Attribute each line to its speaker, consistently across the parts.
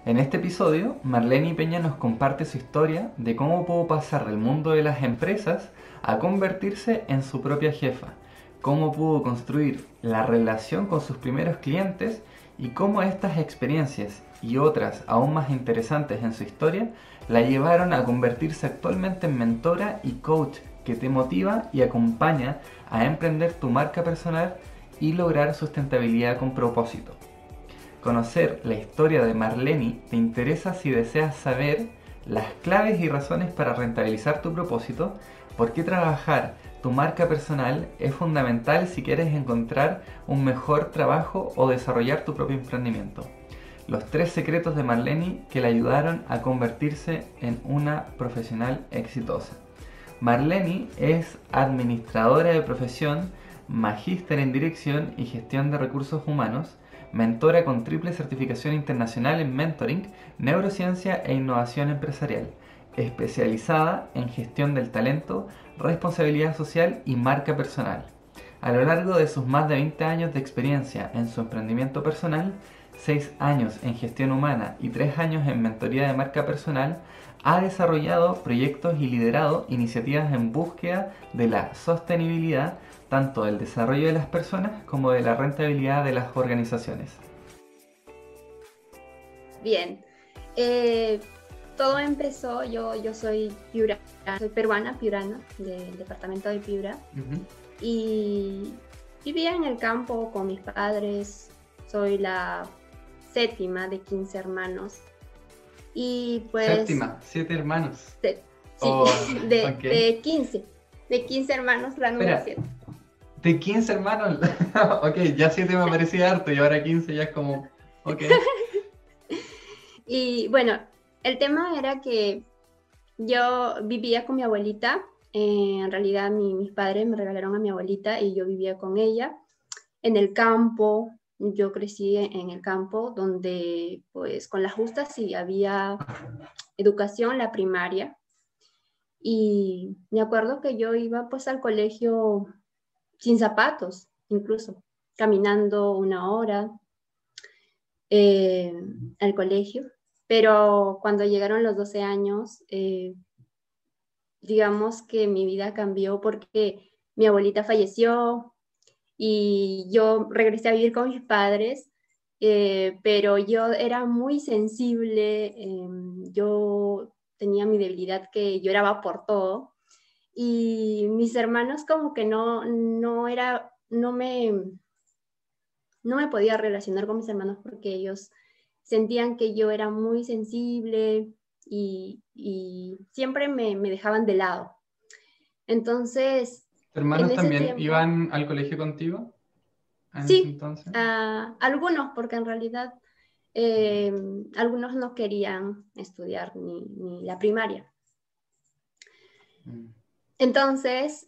Speaker 1: En este episodio, Marlene Peña nos comparte su historia de cómo pudo pasar del mundo de las empresas a convertirse en su propia jefa, cómo pudo construir la relación con sus primeros clientes y cómo estas experiencias y otras aún más interesantes en su historia la llevaron a convertirse actualmente en mentora y coach que te motiva y acompaña a emprender tu marca personal y lograr sustentabilidad con propósito. Conocer la historia de Marlene te interesa si deseas saber las claves y razones para rentabilizar tu propósito, por qué trabajar tu marca personal es fundamental si quieres encontrar un mejor trabajo o desarrollar tu propio emprendimiento. Los 3 secretos de Marlene que le ayudaron a convertirse en una profesional exitosa. Marlene es administradora de profesión, magíster en dirección y gestión de recursos humanos, mentora con triple certificación internacional en mentoring, neurociencia e innovación empresarial, especializada en gestión del talento, responsabilidad social y marca personal. A lo largo de sus más de 20 años de experiencia en su emprendimiento personal, 6 años en gestión humana y 3 años en mentoría de marca personal, ha desarrollado proyectos y liderado iniciativas en búsqueda de la sostenibilidad tanto del desarrollo de las personas como de la rentabilidad de las organizaciones.
Speaker 2: Bien, todo empezó, yo soy piura, soy peruana, piurana, del departamento de Piura, y vivía en el campo con mis padres, soy la séptima de 15 hermanos, y pues,
Speaker 1: Séptima, 7 hermanos.
Speaker 2: sí,
Speaker 1: Oh,
Speaker 2: de,
Speaker 1: ok.
Speaker 2: de 15, de 15 hermanos, la número
Speaker 1: Espera,
Speaker 2: 7.
Speaker 1: de 15 hermanos. Ok, ya 7 me parecía harto y ahora 15 ya es como. Ok.
Speaker 2: Y bueno, el tema era que yo vivía con mi abuelita. En realidad mis padres me regalaron a mi abuelita y yo vivía con ella en el campo. Yo crecí en el campo donde pues con la justa sí había educación, la primaria. Y me acuerdo que yo iba pues al colegio sin zapatos, incluso caminando 1 hora eh, al colegio. Pero cuando llegaron los 12 años, digamos que mi vida cambió porque mi abuelita falleció y yo regresé a vivir con mis padres, pero yo era muy sensible, yo tenía mi debilidad que lloraba por todo y mis hermanos como que no me podía relacionar con mis hermanos porque ellos sentían que yo era muy sensible y siempre me dejaban de lado. Entonces,
Speaker 1: ¿Tus
Speaker 2: en
Speaker 1: hermanos
Speaker 2: ese
Speaker 1: también
Speaker 2: tiempo,
Speaker 1: iban al colegio contigo en ese
Speaker 2: sí,
Speaker 1: entonces?
Speaker 2: algunos, porque en realidad algunos no querían estudiar ni la primaria.
Speaker 1: Mm.
Speaker 2: Entonces,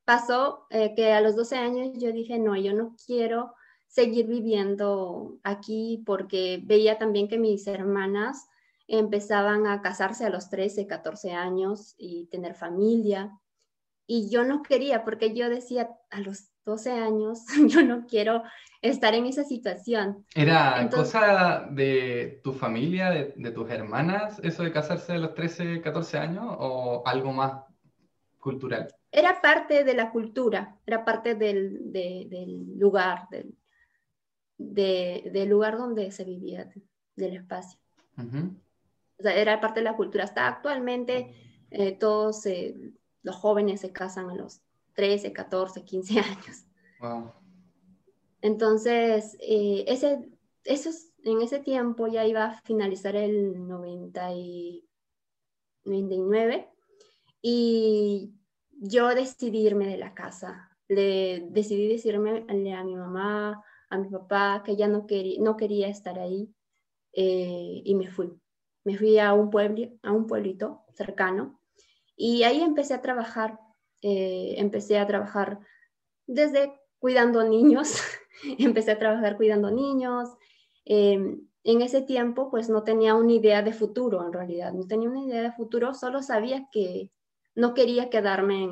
Speaker 2: pasó que a los 12 años yo dije, no, yo no quiero seguir viviendo aquí porque veía también que mis hermanas empezaban a casarse a los 13, 14 años y tener familia. Y yo no quería porque yo decía, a los 12 años, yo no quiero estar en esa situación.
Speaker 1: ¿Era
Speaker 2: Entonces,
Speaker 1: cosa de tu familia, de tus hermanas, eso de casarse a los 13, 14 años o algo más cultural?
Speaker 2: era parte de la cultura, era parte del lugar, del lugar donde se vivía, del espacio.
Speaker 1: Ujú.
Speaker 2: O sea, era parte de la cultura. Hasta actualmente todos los jóvenes se casan a los 13, 14, 15 años.
Speaker 1: Wow.
Speaker 2: Entonces, en ese tiempo ya iba a finalizar el 99 y yo decidí irme de la casa. Decidí decirme a mi mamá, a mi papá, que ya no quería estar ahí y me fui. Me fui a un pueblito cercano y ahí empecé a trabajar desde cuidando niños, empecé a trabajar cuidando niños. En ese tiempo pues no tenía una idea de futuro en realidad, no tenía una idea de futuro, solo sabía que no quería quedarme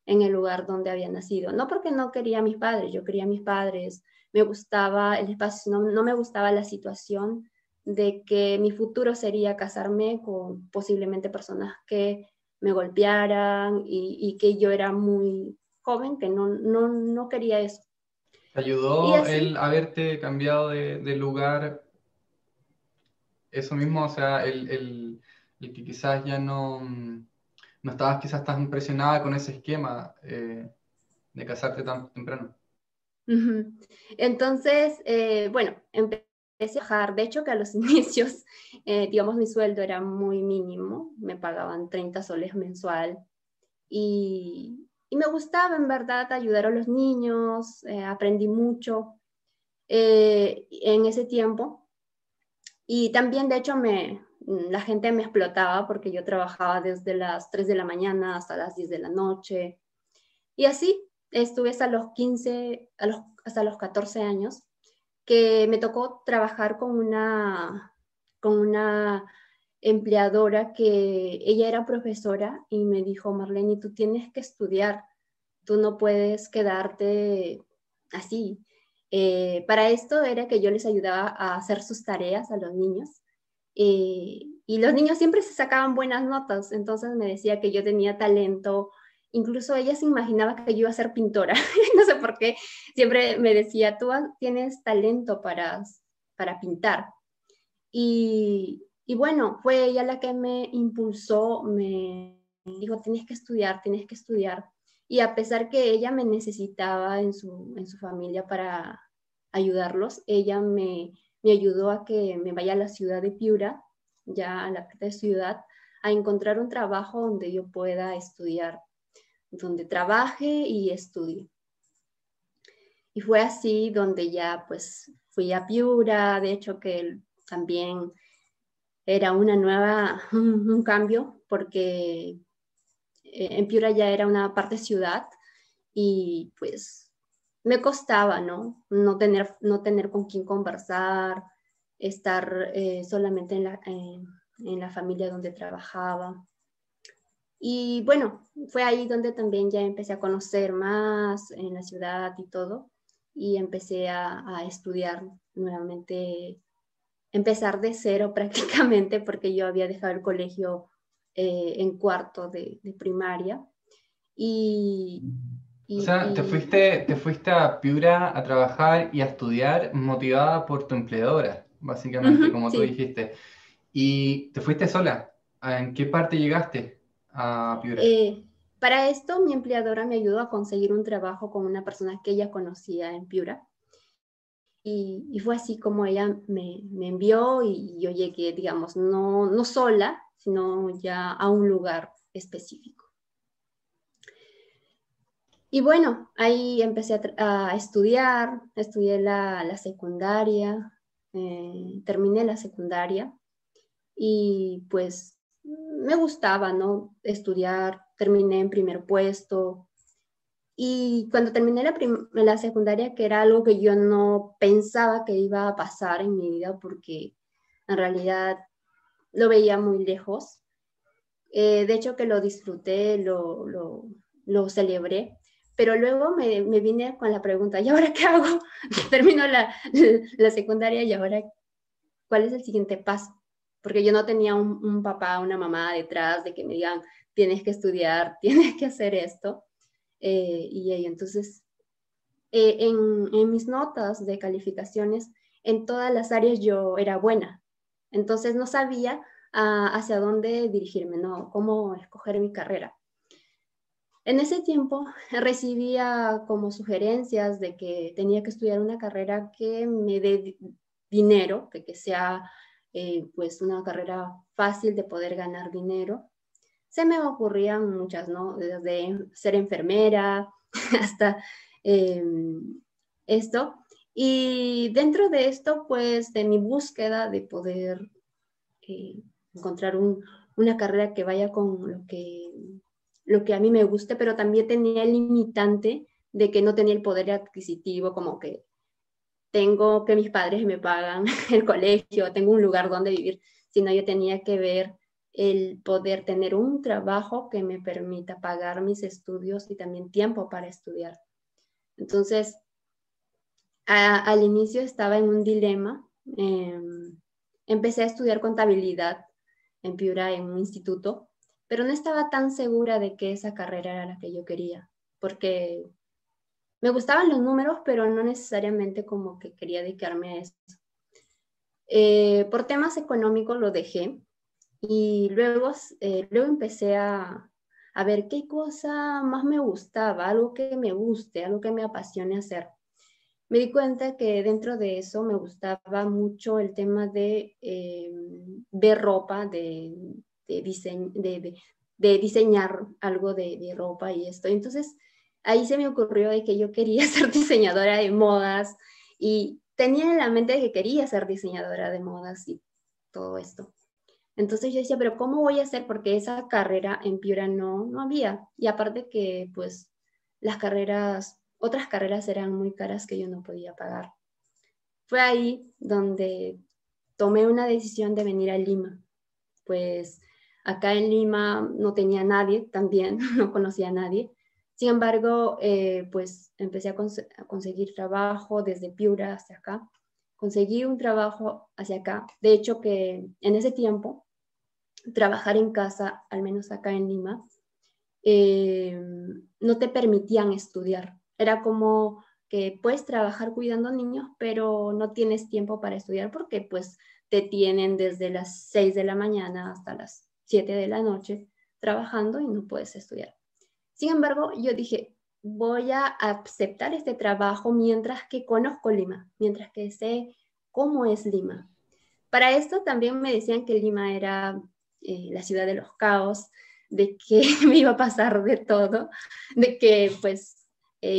Speaker 2: en el lugar donde había nacido, no porque no quería a mis padres, yo quería a mis padres, me gustaba el espacio, no me gustaba la situación de que mi futuro sería casarme con posiblemente personas que me golpearan y que yo era muy joven, que no quería eso.
Speaker 1: ¿Te
Speaker 2: Y
Speaker 1: ayudó
Speaker 2: así,
Speaker 1: el haberte cambiado de lugar? Eso mismo, o sea, el que quizás ya no, no estabas quizás tan impresionada con ese esquema de casarte tan temprano.
Speaker 2: ujú. Entonces, bueno, empecé a trabajar. De hecho, que a los inicios, digamos, mi sueldo era muy mínimo, me pagaban 30 soles mensual y me gustaba en verdad ayudar a los niños, aprendí mucho en ese tiempo y también, de hecho, la gente me explotaba porque yo trabajaba desde las 3 de la mañana hasta las 10 de la noche. Y así estuve hasta los 15, hasta los 14 años, que me tocó trabajar con una empleadora que ella era profesora y me dijo, Marlene, tú tienes que estudiar, tú no puedes quedarte así. Para esto era que yo les ayudaba a hacer sus tareas a los niños y los niños siempre se sacaban buenas notas, entonces me decía que yo tenía talento. Incluso ella se imaginaba que yo iba a ser pintora. No sé por qué. Siempre me decía, tú tienes talento para pintar. Y bueno, fue ella la que me impulsó, me dijo, tienes que estudiar, tienes que estudiar. Y a pesar que ella me necesitaba en su familia para ayudarlos, ella me ayudó a que me vaya a la ciudad de Piura, ya a la ciudad, a encontrar un trabajo donde yo pueda estudiar, donde trabaje y estudie. Y fue así donde ya pues fui a Piura, de hecho que también era un cambio, porque en Piura ya era una parte ciudad y pues me costaba, ¿no? No tener con quién conversar, estar solamente en la familia donde trabajaba. Y bueno, fue ahí donde también ya empecé a conocer más en la ciudad y todo, y empecé a estudiar nuevamente, empezar de cero prácticamente, porque yo había dejado el colegio en cuarto de primaria. Y,
Speaker 1: O sea,
Speaker 2: y
Speaker 1: te fuiste a Piura a trabajar y a estudiar motivada por tu empleadora, básicamente, como tú
Speaker 2: sí,
Speaker 1: dijiste. ¿Y te fuiste sola? ¿En qué parte llegaste a Piura?
Speaker 2: eh, para esto mi empleadora me ayudó a conseguir un trabajo con una persona que ella conocía en Piura. Y fue así como ella me envió y yo llegué, digamos, no sola, sino ya a un lugar específico. Y bueno, ahí empecé a estudiar, estudié la secundaria, terminé la secundaria y pues me gustaba, ¿no? Estudiar, terminé en primer puesto. Y cuando terminé la secundaria, que era algo que yo no pensaba que iba a pasar en mi vida, porque en realidad lo veía muy lejos. De hecho que lo disfruté, lo celebré, pero luego me vine con la pregunta, ¿y ahora qué hago? Termino la secundaria y ahora, ¿cuál es el siguiente paso? Porque yo no tenía un papá, una mamá detrás de que me digan, tienes que estudiar, tienes que hacer esto. Entonces, en mis notas de calificaciones, en todas las áreas yo era buena. Entonces no sabía hacia dónde dirigirme, ¿no? Cómo escoger mi carrera. En ese tiempo recibía como sugerencias de que tenía que estudiar una carrera que me dé dinero, que sea pues una carrera fácil de poder ganar dinero. Se me ocurrían muchas, ¿no? Desde ser enfermera hasta eh, esto. Y dentro de esto, pues de mi búsqueda de poder eh, encontrar una carrera que vaya con lo que a mí me guste, pero también tenía el limitante de que no tenía el poder adquisitivo, como que tengo que mis padres me pagan el colegio, tengo un lugar donde vivir, sino yo tenía que ver el poder tener un trabajo que me permita pagar mis estudios y también tiempo para estudiar. Entonces, al inicio estaba en un dilema. empecé a estudiar contabilidad en Piura, en un instituto, pero no estaba tan segura de que esa carrera era la que yo quería, porque me gustaban los números, pero no necesariamente como que quería dedicarme a eso. Por temas económicos lo dejé y luego empecé a ver qué cosa más me gustaba, algo que me guste, algo que me apasione hacer. Me di cuenta que dentro de eso me gustaba mucho el tema de ver ropa, de diseñar algo de ropa y esto. Entonces, ahí se me ocurrió de que yo quería ser diseñadora de modas y tenía en la mente de que quería ser diseñadora de modas y todo esto. Entonces yo decía, pero ¿cómo voy a hacer? Porque esa carrera en Piura no había. Y aparte que, pues, otras carreras eran muy caras que yo no podía pagar. Fue ahí donde tomé una decisión de venir a Lima. Pues acá en Lima no tenía nadie también, no conocía a nadie. Sin embargo, pues empecé a conseguir trabajo desde Piura hasta acá. Conseguí un trabajo hacia acá. De hecho, que en ese tiempo, trabajar en casa, al menos acá en Lima, no te permitían estudiar. Era como que puedes trabajar cuidando niños, pero no tienes tiempo para estudiar porque pues te tienen desde las 6 de la mañana hasta las 7 de la noche trabajando y no puedes estudiar. Sin embargo, yo dije, voy a aceptar este trabajo mientras que conozco Lima, mientras que sé cómo es Lima. Para esto también me decían que Lima era la ciudad de los caos, de que me iba a pasar de todo, de que pues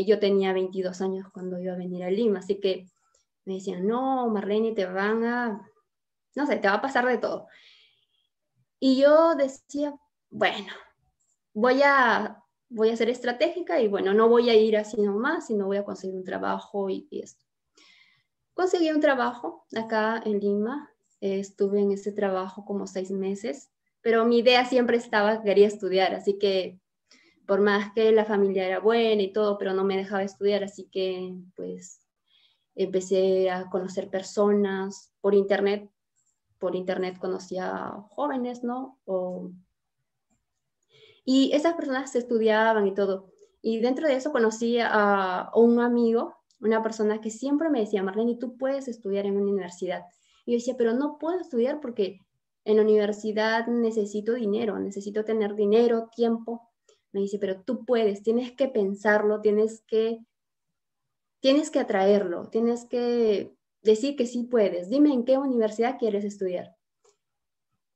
Speaker 2: yo tenía 22 años cuando iba a venir a Lima, así que me decían, no, Marlene, no sé, te va a pasar de todo. Y yo decía, bueno, voy a ser estratégica y bueno, no voy a ir así nomás, sino voy a conseguir un trabajo y esto. Conseguí un trabajo acá en Lima, estuve en ese trabajo como 6 meses, pero mi idea siempre estaba, quería estudiar, así que por más que la familia era buena y todo, pero no me dejaba estudiar, así que pues empecé a conocer personas por internet conocía jóvenes, ¿no? Y esas personas estudiaban y todo. Y dentro de eso conocí a un amigo, una persona que siempre me decía, Marlene, tú puedes estudiar en una universidad. Y yo decía, pero no puedo estudiar porque en la universidad necesito dinero, necesito tener dinero, tiempo. Me dice, pero tú puedes, tienes que pensarlo, tienes que atraerlo, tienes que decir que sí puedes. Dime en qué universidad quieres estudiar.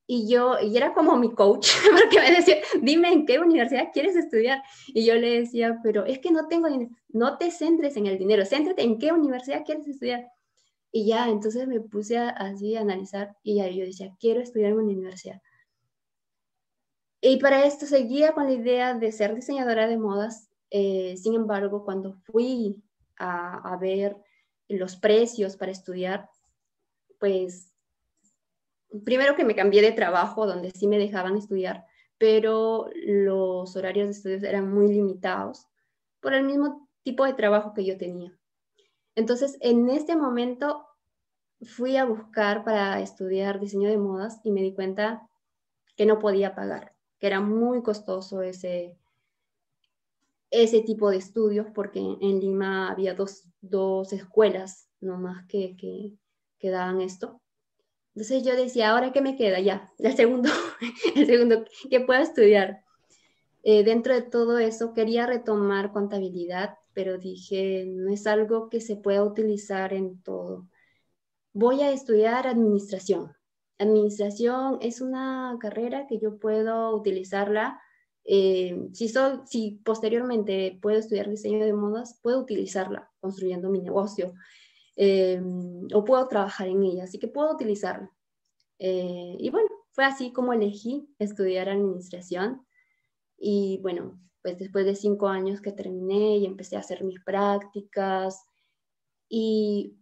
Speaker 2: Y era como mi coach, porque me decía, dime en qué universidad quieres estudiar. Y yo le decía, pero es que no tengo dinero. No te centres en el dinero, céntrate en qué universidad quieres estudiar. Y ya, entonces me puse así a analizar y ya yo decía, quiero estudiar en una universidad. Y para esto seguía con la idea de ser diseñadora de modas. Sin embargo, cuando fui a ver los precios para estudiar, pues primero que me cambié de trabajo donde sí me dejaban estudiar, pero los horarios de estudios eran muy limitados por el mismo tipo de trabajo que yo tenía. Entonces, en este momento fui a buscar para estudiar diseño de modas y me di cuenta que no podía pagar, que era muy costoso ese tipo de estudios porque en Lima había dos escuelas nomás que daban esto. Entonces yo decía, ¿ahora qué me queda? Ya, el segundo, el segundo que puedo estudiar. Dentro de todo eso quería retomar contabilidad, pero dije, no es algo que se pueda utilizar en todo. Voy a estudiar administración. Administración es una carrera que yo puedo utilizarla. Si posteriormente puedo estudiar diseño de modas, puedo utilizarla construyendo mi negocio o puedo trabajar en ella, así que puedo utilizarla. Y bueno, fue así como elegí estudiar administración. Y bueno, pues después de 5 años que terminé y empecé a hacer mis prácticas. Y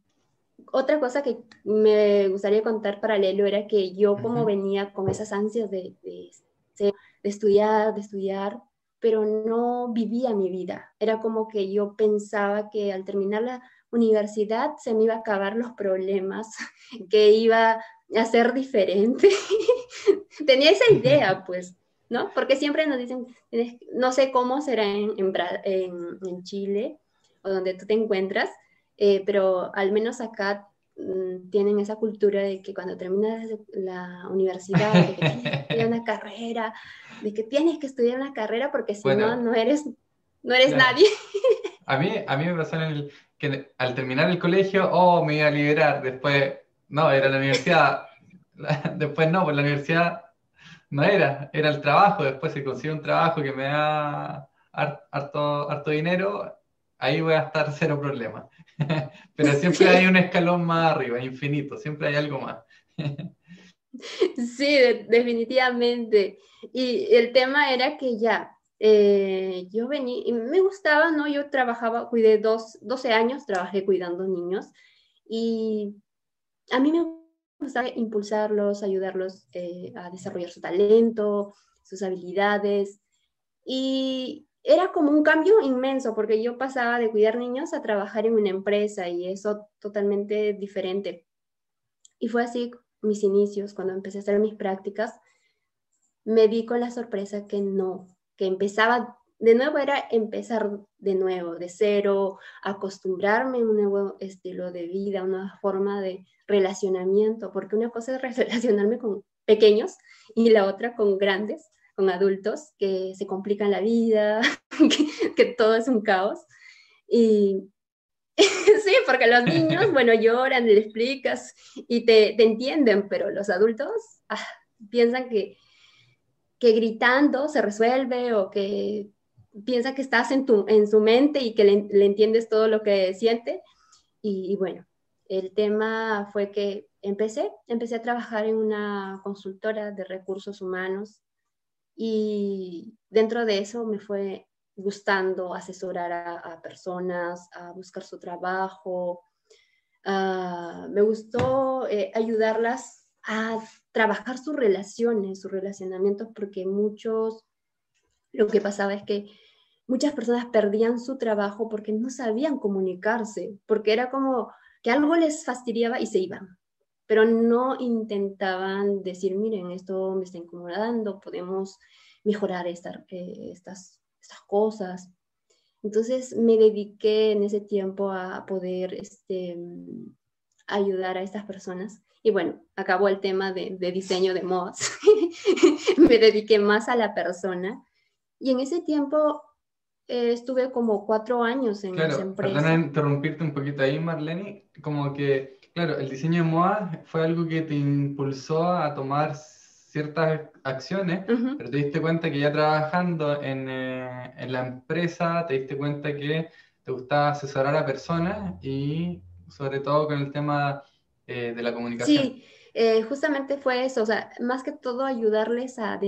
Speaker 2: otra cosa que me gustaría contar paralelo era que yo como venía con esas ansias de estudiar, pero no vivía mi vida. Era como que yo pensaba que al terminar la universidad se me iba a acabar los problemas, que iba a ser diferente. Tenía esa idea, pues, ¿no? Porque siempre nos dicen, no sé cómo será en Chile o donde tú te encuentras, pero al menos acá tienen esa cultura de que cuando terminas la universidad, de que tienes que estudiar una carrera, de que tienes que estudiar una carrera porque si no,
Speaker 1: Bueno,
Speaker 2: no eres
Speaker 1: claro.
Speaker 2: nadie.
Speaker 1: A mí me pasó que al terminar el colegio, me iba a liberar. Después, no, era la universidad. Después no, pues la universidad no era el trabajo. Después si consigo un trabajo que me da harto dinero, ahí voy a estar cero problema. Pero siempre hay un
Speaker 2: Sí,
Speaker 1: escalón más arriba, infinito, siempre hay algo más.
Speaker 2: sí, definitivamente. Y el tema era que ya, yo venía, y me gustaba, ¿no? Yo trabajaba, cuidé 12 años, trabajé cuidando niños y a mí me gustaba impulsarlos, ayudarlos a desarrollar su talento, sus habilidades. Y era como un cambio inmenso porque yo pasaba de cuidar niños a trabajar en una empresa y eso totalmente diferente. Y fue así mis inicios, cuando empecé a hacer mis prácticas, me di con la sorpresa que no, que empezaba de nuevo, era empezar de nuevo, de cero, acostumbrarme a un nuevo estilo de vida, una forma de relacionamiento, porque una cosa es relacionarme con pequeños y la otra con grandes, con adultos que se complican la vida, que todo es un caos. Y sí, porque los niños, bueno, lloran, le explicas y te entienden, pero los adultos piensan que gritando se resuelve o que piensa que estás en su mente y que le entiendes todo lo que siente. Y bueno, el tema fue que empecé a trabajar en una consultora de recursos humanos y dentro de eso me fue gustando asesorar a personas, a buscar su trabajo. Me gustó ayudarlas a trabajar sus relaciones, sus relacionamientos, porque lo que pasaba es que muchas personas perdían su trabajo porque no sabían comunicarse, porque era como que algo les fastidiaba y se iban, pero no intentaban decir, miren, esto me está incomodando, podemos mejorar estas cosas. Entonces me dediqué en ese tiempo a poder ayudar a estas personas. Y bueno, acabó el tema de diseño de modas. Me dediqué más a la persona. Y en ese tiempo estuve como 4 años en esa
Speaker 1: Claro, perdona
Speaker 2: empresa.
Speaker 1: interrumpirte un poquito ahí, Marlene. Como que, claro, el diseño de moda fue algo que te impulsó a tomar ciertas acciones,
Speaker 2: Ujú.
Speaker 1: pero te diste cuenta que ya trabajando en la empresa, te diste cuenta que te gustaba asesorar a personas y sobre todo con el tema de la comunicación.
Speaker 2: Sí, justamente fue eso, o sea, más que todo ayudarles a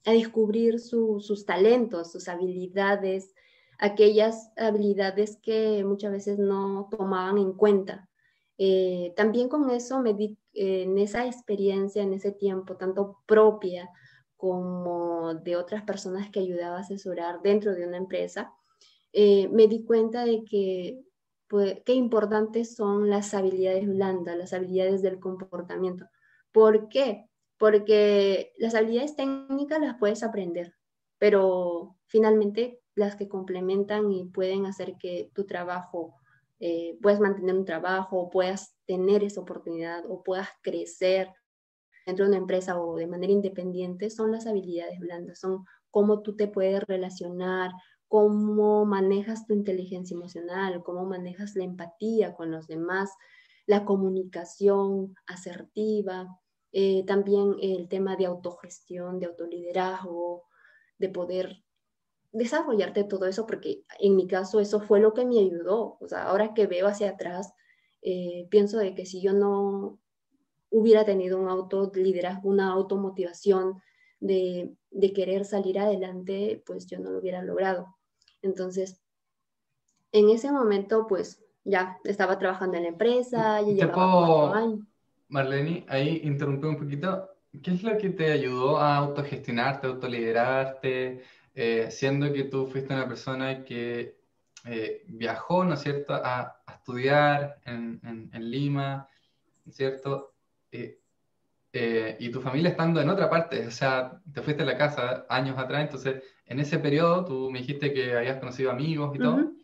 Speaker 2: descubrir sus talentos, sus habilidades, aquellas habilidades que muchas veces no tomaban en cuenta. También con eso me di, en esa experiencia, en ese tiempo, tanto propia como de otras personas que ayudaba a asesorar dentro de una empresa, me di cuenta de que pues, qué importantes son las habilidades blandas, las habilidades del comportamiento. ¿Por qué? Porque las habilidades técnicas las puedes aprender, pero finalmente las que complementan y pueden hacer que tu trabajo, puedas mantener un trabajo, puedas tener esa oportunidad o puedas crecer dentro de una empresa o de manera independiente, son las habilidades blandas, son cómo tú te puedes relacionar, cómo manejas tu inteligencia emocional, cómo manejas la empatía con los demás, la comunicación asertiva, también el tema de autogestión, de autoliderazgo, de poder desarrollarte todo eso, porque en mi caso eso fue lo que me ayudó. O sea, ahora que veo hacia atrás, pienso de que si yo no hubiera tenido un autoliderazgo, una automotivación de querer salir adelante, pues yo no lo hubiera logrado. Entonces, en ese momento, pues ya estaba trabajando en la empresa, ya
Speaker 1: Te
Speaker 2: llevaba 4 años.
Speaker 1: puedo, Marlene, ahí interrumpí un poquito. ¿Qué es lo que te ayudó a autogestionarte, autoliderarte, siendo que tú fuiste una persona que viajó, ¿no es cierto?, a estudiar en Lima, ¿no es cierto? eh, y tu familia estando en otra parte, o sea, te fuiste a la casa años atrás, entonces en ese periodo tú me dijiste que habías conocido amigos y todo.
Speaker 2: Ujú.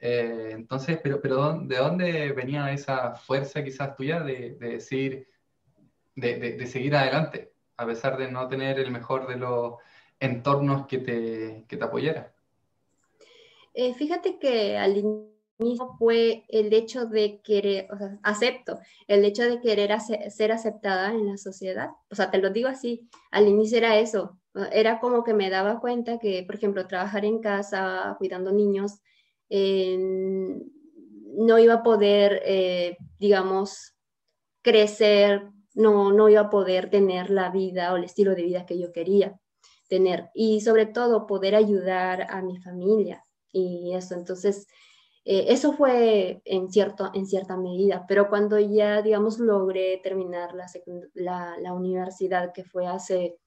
Speaker 1: Entonces, ¿de dónde venía esa fuerza quizás tuya de decir, de seguir adelante, a pesar de no tener el mejor de los entornos que te apoyara?
Speaker 2: Fíjate que al inicio fue el hecho de querer, o sea, acepto, el hecho de querer ser aceptada en la sociedad. O sea, te lo digo así, al inicio era eso. Era como que me daba cuenta que, por ejemplo, trabajar en casa, cuidando niños, eh, no iba a poder, digamos, crecer, no iba a poder tener la vida o el estilo de vida que yo quería tener. Y sobre todo poder ayudar a mi familia y eso. Entonces, eso fue en cierta medida, pero cuando ya, digamos, logré terminar la universidad, que fue hace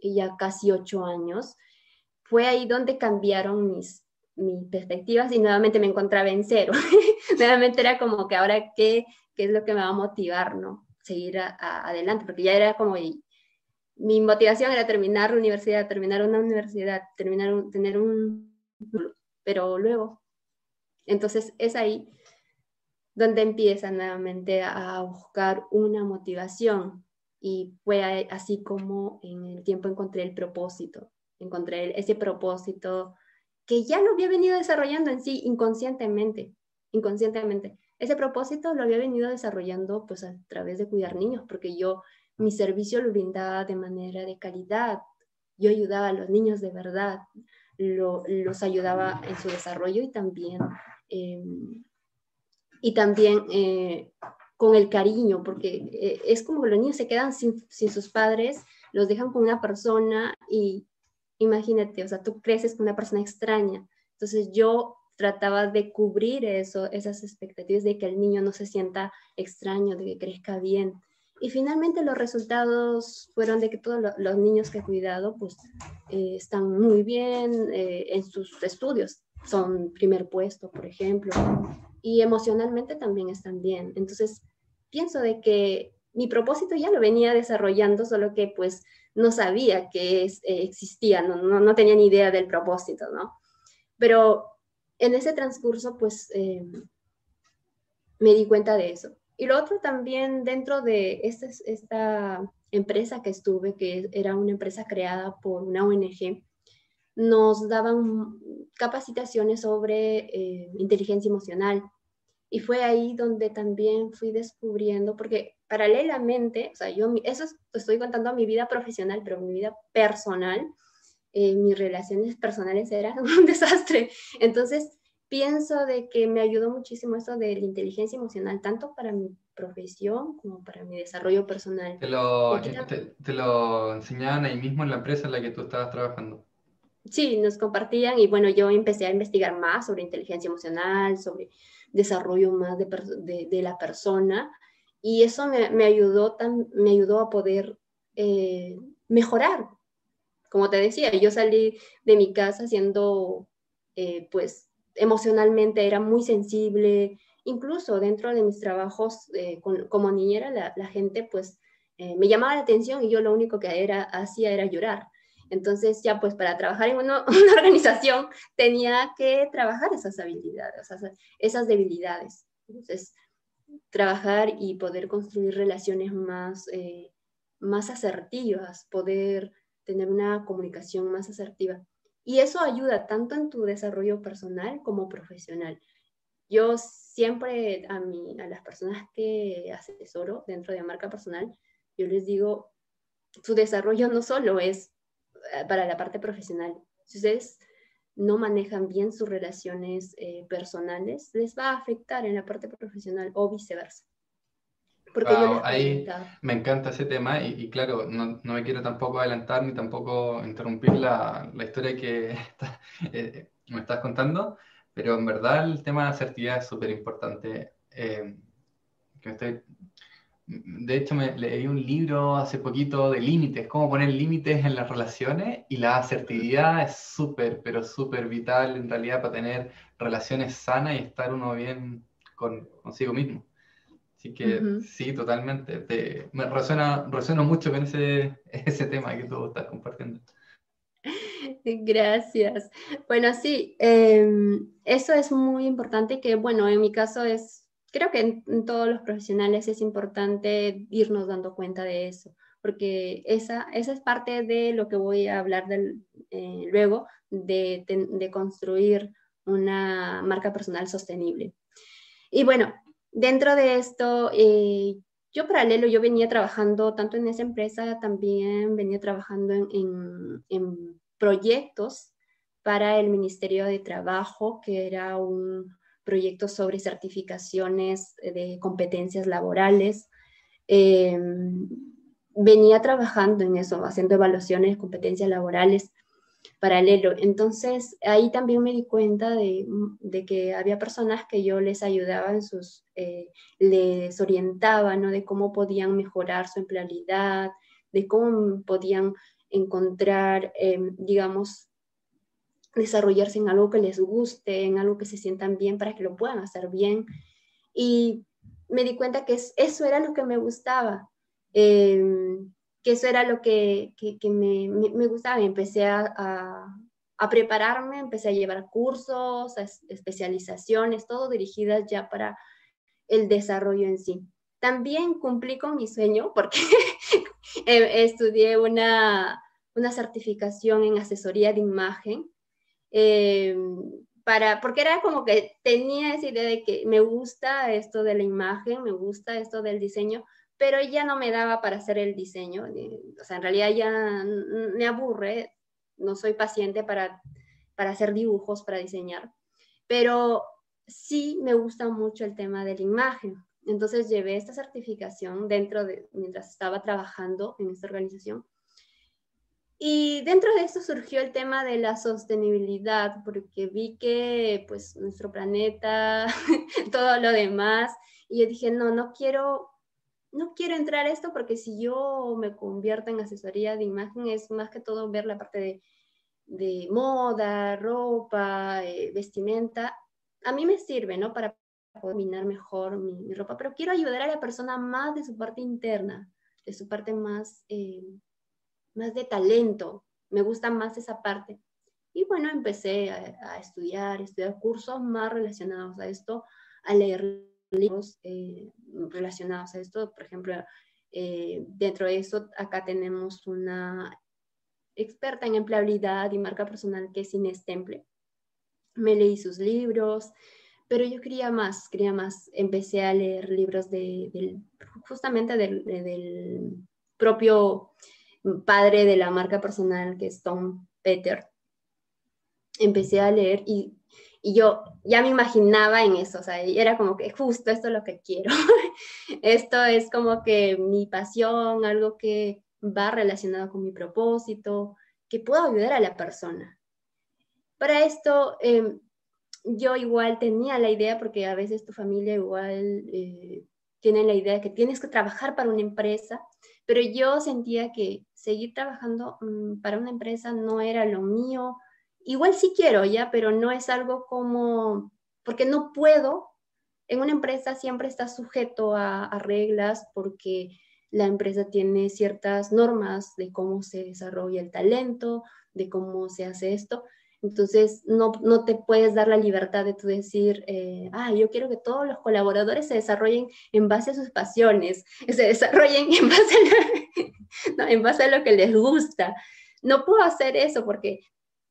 Speaker 2: ya casi 8 años, fue ahí donde cambiaron mis perspectivas y nuevamente me encontraba en cero. Nuevamente era como que ahora, ¿qué es lo que me va a motivar, no? Seguir adelante, porque ya era como, mi motivación era terminar la universidad, terminar una universidad, tener un, pero luego, entonces es ahí donde empieza nuevamente a buscar una motivación y fue así como en el tiempo encontré el propósito, encontré ese propósito que ya lo había venido desarrollando en sí inconscientemente. Ese propósito lo había venido desarrollando pues a través de cuidar niños, porque yo mi servicio lo brindaba de manera de calidad, yo ayudaba a los niños de verdad, los ayudaba en su desarrollo eh, y también con el cariño, porque es como que los niños se quedan sin sus padres, los dejan con una persona y imagínate, o sea, tú creces con una persona extraña. Entonces yo trataba de cubrir eso, esas expectativas de que el niño no se sienta extraño, de que crezca bien. Y finalmente los resultados fueron de que todos los niños que he cuidado pues están muy bien en sus estudios, son primer puesto, por ejemplo, y emocionalmente también están bien. Entonces, pienso de que mi propósito ya lo venía desarrollando, solo que pues no sabía que existía, no tenía ni idea del propósito, ¿no? Pero en ese transcurso pues me di cuenta de eso. Y lo otro también dentro de esta empresa que estuve, que era una empresa creada por una ONG, nos daban capacitaciones sobre inteligencia emocional. Y fue ahí donde también fui descubriendo, porque paralelamente, o sea, eso estoy contando a mi vida profesional, pero mi vida personal, mis relaciones personales eran un desastre. Entonces, pienso de que me ayudó muchísimo eso de la inteligencia emocional, tanto para mi profesión como para mi desarrollo personal. Y aquí
Speaker 1: Te lo enseñaban ahí mismo en la empresa en la que tú estabas trabajando.
Speaker 2: sí, nos compartían y bueno, yo empecé a investigar más sobre inteligencia emocional, sobre desarrollo más de la persona y eso me ayudó a poder mejorar. Como te decía, yo salí de mi casa siendo, pues, emocionalmente era muy sensible, incluso dentro de mis trabajos como niñera, la gente, pues, me llamaba la atención y yo lo único que hacía era llorar. Entonces, ya, pues, para trabajar en una organización tenía que trabajar esas habilidades, esas debilidades. Entonces, trabajar y poder construir relaciones más asertivas, poder tener una comunicación más asertiva. Y eso ayuda tanto en tu desarrollo personal como profesional. Yo siempre a las personas que asesoro dentro de marca personal, yo les digo, su desarrollo no solo es para la parte profesional. Si ustedes no manejan bien sus relaciones personales, les va a afectar en la parte profesional o viceversa, porque yo
Speaker 1: Wow,
Speaker 2: les he
Speaker 1: ahí
Speaker 2: comentado.
Speaker 1: me encanta ese tema y claro, no me quiero tampoco adelantar ni tampoco interrumpir la historia que me estás contando, pero en verdad el tema de asertividad es súper importante. Que me estoy De hecho, me leí un libro hace poquito de límites, cómo poner límites en las relaciones y la asertividad es súper, pero súper vital en realidad para tener relaciones sanas y estar uno bien consigo mismo. Así que sí, totalmente. Resueno mucho con ese tema que tú estás compartiendo.
Speaker 2: Gracias. Bueno, sí, eso es muy importante que, bueno, en mi caso creo que en todos los profesionales es importante irnos dando cuenta de eso, porque esa es parte de lo que voy a hablar luego, de construir una marca personal sostenible. Y bueno, dentro de esto, yo venía trabajando tanto en esa empresa, también venía trabajando en proyectos para el Ministerio de Trabajo, que era un proyecto sobre certificaciones de competencias laborales. Venía trabajando en eso, haciendo evaluaciones de competencias laborales paralelo. Entonces, ahí también me di cuenta de que había personas que yo les ayudaba les orientaba, ¿no? De cómo podían mejorar su empleabilidad, de cómo podían encontrar, digamos, desarrollarse en algo que les guste, en algo que se sientan bien para que lo puedan hacer bien. Y me di cuenta que eso era lo que me gustaba. Que eso era lo que me gustaba. Empecé a prepararme, empecé a llevar cursos, especializaciones, todo dirigidas ya para el desarrollo en sí. También cumplí con mi sueño porque estudié una certificación en asesoría de imagen, porque era como que tenía esa idea de que me gusta esto de la imagen, me gusta esto del diseño, pero ya no me daba para hacer el diseño. O sea, en realidad ya me aburre, no soy paciente para hacer dibujos, para diseñar, pero sí me gusta mucho el tema de la imagen. Entonces llevé esta certificación mientras estaba trabajando en esta organización. Y dentro de esto surgió el tema de la sostenibilidad, porque vi que pues nuestro planeta, todo lo demás, y yo dije, no quiero entrar a esto, porque si yo me convierto en asesoría de imagen es más que todo ver la parte de moda, ropa, vestimenta. A mí me sirve, ¿no? Para combinar mejor mi ropa, pero quiero ayudar a la persona más de su parte interna, de su parte más de talento. Me gusta más esa parte. Y bueno, empecé a estudiar cursos más relacionados a esto, a leer libros relacionados a esto. Por ejemplo, dentro de eso, acá tenemos una experta en empleabilidad y marca personal que es Inés Temple. Me leí sus libros, pero yo quería más. Empecé a leer libros justamente del propio padre de la marca personal, que es Tom Peter. Empecé a leer y yo ya me imaginaba en eso, o sea, era como que justo esto es lo que quiero. Esto es como que mi pasión, algo que va relacionado con mi propósito, que puedo ayudar a la persona. Para esto, yo igual tenía la idea, porque a veces tu familia igual tiene la idea de que tienes que trabajar para una empresa, pero yo sentía que seguir trabajando para una empresa no era lo mío. Igual sí quiero, ya, pero no es algo porque no puedo. En una empresa siempre estás sujeto a reglas, porque la empresa tiene ciertas normas de cómo se desarrolla el talento, de cómo se hace esto. Entonces, no te puedes dar la libertad de tú decir, yo quiero que todos los colaboradores se desarrollen en base a sus pasiones, se desarrollen en base a lo que les gusta. No puedo hacer eso, porque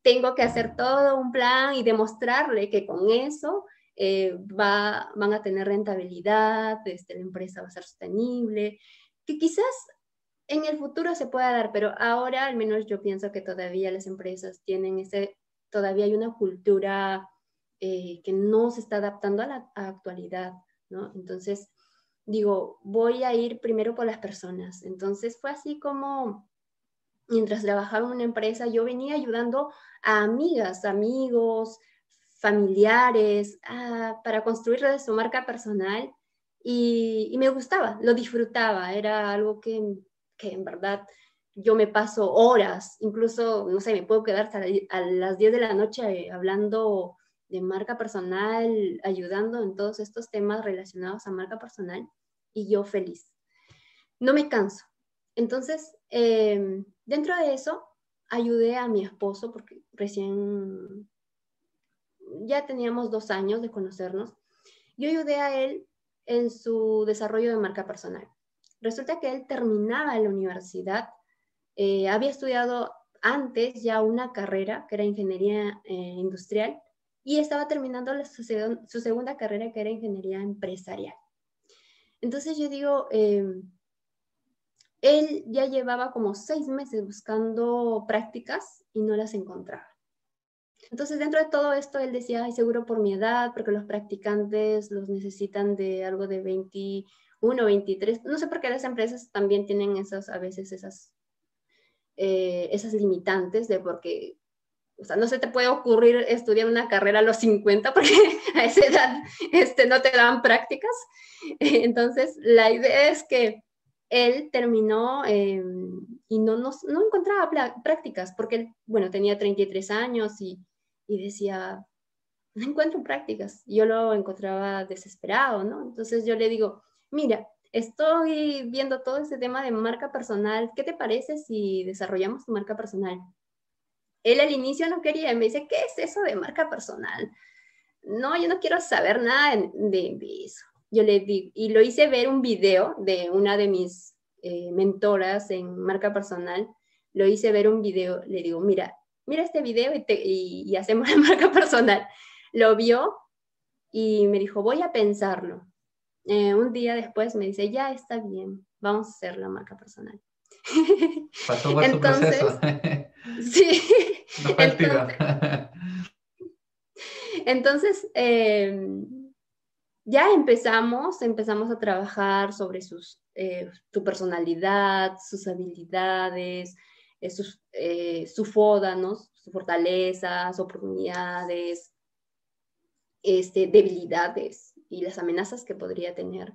Speaker 2: tengo que hacer todo un plan y demostrarle que con eso van a tener rentabilidad, la empresa va a ser sostenible, que quizás en el futuro se pueda dar, pero ahora al menos yo pienso que todavía las empresas tienen todavía hay una cultura que no se está adaptando a la actualidad, ¿no? Entonces, digo, voy a ir primero por las personas. Entonces fue así como, mientras trabajaba en una empresa, yo venía ayudando a amigas, amigos, familiares, para construir su marca personal, y me gustaba, lo disfrutaba, era algo que en verdad yo me paso horas, incluso, no sé, me puedo quedar hasta a las 10 de la noche hablando de marca personal, ayudando en todos estos temas relacionados a marca personal. y yo feliz. No me canso. Entonces, dentro de eso, ayudé a mi esposo porque recién ya teníamos 2 años de conocernos. Yo ayudé a él en su desarrollo de marca personal. Resulta que él terminaba la universidad, había estudiado antes ya una carrera que era ingeniería industrial y estaba terminando su segunda carrera que era ingeniería empresarial. Entonces yo digo, él ya llevaba como 6 meses buscando prácticas y no las encontraba. Entonces, dentro de todo esto, él decía, ay, seguro por mi edad, porque los practicantes los necesitan de algo de 21, 23. No sé por qué las empresas también tienen a veces esas limitantes de porque, o sea, no se te puede ocurrir estudiar una carrera a los 50 porque a esa edad no te dan prácticas. Entonces, la idea es que él terminó y no encontraba prácticas porque él, bueno, tenía 33 años y decía, no encuentro prácticas. Yo lo encontraba desesperado, ¿no? Entonces yo le digo, mira, estoy viendo todo ese tema de marca personal. ¿Qué te parece si desarrollamos tu marca personal? Él al inicio no quería y me dice, ¿qué es eso de marca personal? No, yo no quiero saber nada de eso. Yo le digo, y lo hice ver un video de una de mis mentoras en marca personal. Lo hice ver un video, le digo, mira este video y hacemos la marca personal. Lo vio y me dijo, voy a pensarlo. Un día después me dice, ya está bien, vamos a hacer la marca personal.
Speaker 1: Pasó por su
Speaker 2: Entonces,
Speaker 1: proceso.
Speaker 2: sí.
Speaker 1: No fue el tiro.
Speaker 2: Entonces, ya empezamos a trabajar sobre tu personalidad, sus habilidades, su FODA, ¿no? Sus fortalezas, oportunidades, debilidades y las amenazas que podría tener.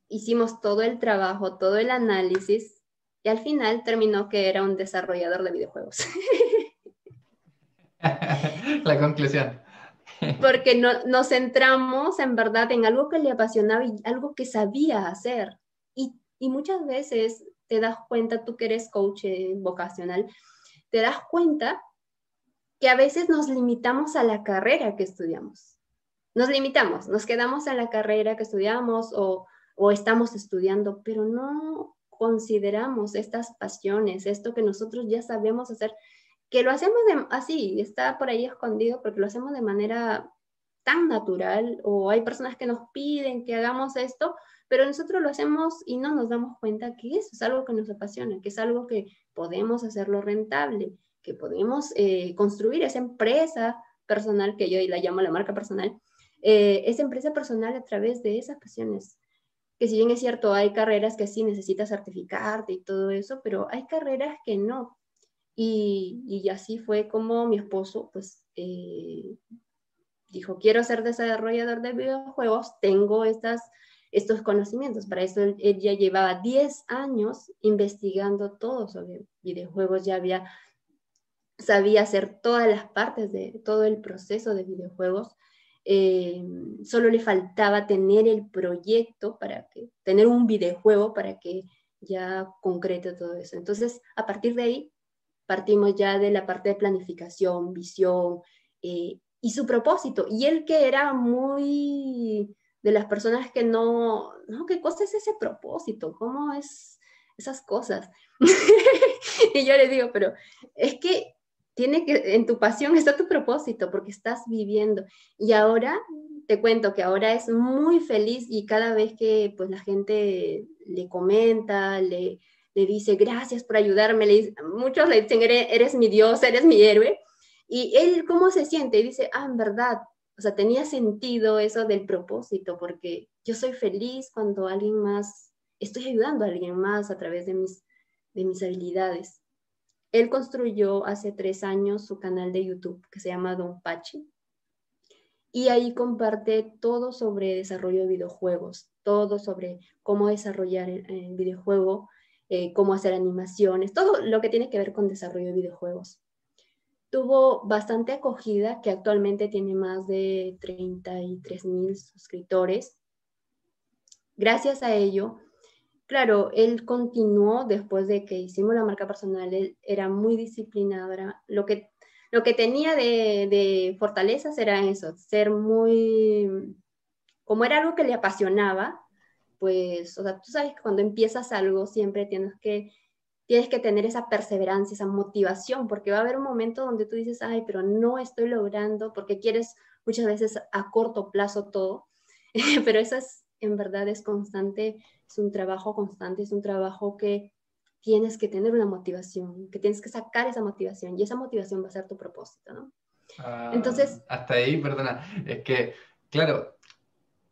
Speaker 2: Hicimos todo el trabajo, todo el análisis y al final terminó que era un desarrollador de videojuegos.
Speaker 1: La conclusión.
Speaker 2: Porque nos centramos en verdad en algo que le apasionaba y algo que sabía hacer. Y muchas veces te das cuenta, tú que eres coach vocacional, te das cuenta que a veces nos limitamos a la carrera que estudiamos. Nos limitamos, nos quedamos en la carrera que estudiamos o estamos estudiando, pero no consideramos estas pasiones, esto que nosotros ya sabemos hacer, que lo hacemos así, está por ahí escondido porque lo hacemos de manera tan natural o hay personas que nos piden que hagamos esto, pero nosotros lo hacemos y no nos damos cuenta que eso es algo que nos apasiona, que es algo que podemos hacerlo rentable, que podemos construir esa empresa personal, que yo la llamo la marca personal, esa empresa personal a través de esas pasiones. Que si bien es cierto, hay carreras que sí necesitas certificarte y todo eso, pero hay carreras que no. Y así fue como mi esposo, pues, dijo, quiero ser desarrollador de videojuegos, tengo estos conocimientos. Para eso él ya llevaba 10 años investigando todo sobre videojuegos, sabía hacer todas las partes de todo el proceso de videojuegos. Solo le faltaba tener el proyecto tener un videojuego para que ya concrete todo eso. Entonces, a partir de ahí, partimos ya de la parte de planificación, visión y su propósito. Y él que era muy de las personas que no, ¿qué cosa es ese propósito? ¿Cómo es esas cosas? Y yo le digo, pero es que en tu pasión está tu propósito porque estás viviendo. Y ahora te cuento que ahora es muy feliz y cada vez que pues la gente le comenta, le dice gracias por ayudarme, muchos le dicen eres mi Dios, eres mi héroe. Y él, ¿cómo se siente? Y dice, en verdad, o sea, tenía sentido eso del propósito porque yo soy feliz cuando estoy ayudando a alguien más a través de mis habilidades. Él construyó hace 3 años su canal de YouTube que se llama Don Pachi y ahí comparte todo sobre desarrollo de videojuegos, todo sobre cómo desarrollar el videojuego, cómo hacer animaciones, todo lo que tiene que ver con desarrollo de videojuegos. Tuvo bastante acogida, que actualmente tiene más de 33,000 suscriptores gracias a ello, claro, él continuó después de que hicimos la marca personal, él era muy disciplinado, lo que tenía de fortalezas era eso, ser muy, como era algo que le apasionaba, pues, o sea, tú sabes que cuando empiezas algo siempre tienes que tener esa perseverancia, esa motivación, porque va a haber un momento donde tú dices, ay, pero no estoy logrando, porque quieres muchas veces a corto plazo todo, pero eso es, en verdad, es constante, es un trabajo constante, es un trabajo que tienes que tener una motivación, que tienes que sacar esa motivación, y esa motivación va a ser tu propósito, ¿no? Entonces,
Speaker 1: Hasta ahí, perdona. Es que, claro,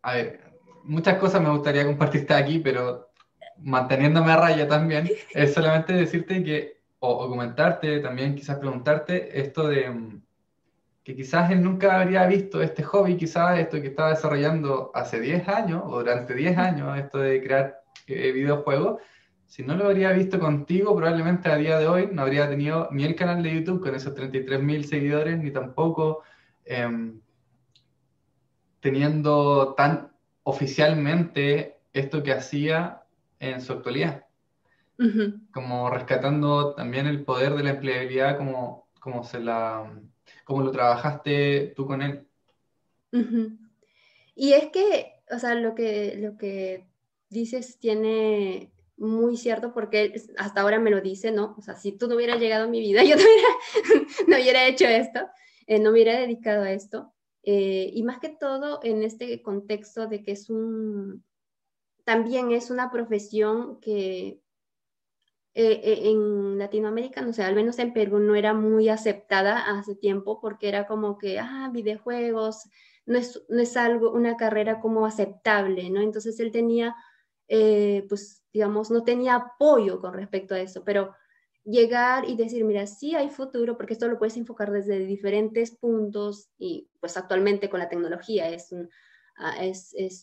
Speaker 1: a ver, muchas cosas me gustaría compartirte aquí, pero manteniéndome a raya también, es solamente decirte que, o comentarte, también quizás preguntarte esto de que quizás él nunca habría visto este hobby, quizás esto que estaba desarrollando hace 10 años o durante 10 años, esto de crear videojuegos. Si no lo habría visto contigo, probablemente a día de hoy no habría tenido ni el canal de YouTube con esos 33.000 seguidores, ni tampoco em, teniendo tan oficialmente esto que hacía en su actualidad,
Speaker 2: ujú,
Speaker 1: como rescatando también el poder de la empleabilidad, como lo trabajaste tú con él.
Speaker 2: ujú. Y es que, o sea, lo que dices tiene muy cierto porque hasta ahora me lo dice, ¿no? O sea, si tú no hubieras llegado a mi vida, yo no hubiera, no hubiera hecho esto, no me hubiera dedicado a esto. Y más que todo en este contexto de que también es una profesión que en Latinoamérica, no sé, al menos en Perú no era muy aceptada hace tiempo porque era como que, videojuegos, no es algo, una carrera como aceptable, ¿no? Entonces él tenía, pues, digamos, no tenía apoyo con respecto a eso, pero llegar y decir, mira, sí hay futuro, porque esto lo puedes enfocar desde diferentes puntos y pues actualmente con la tecnología es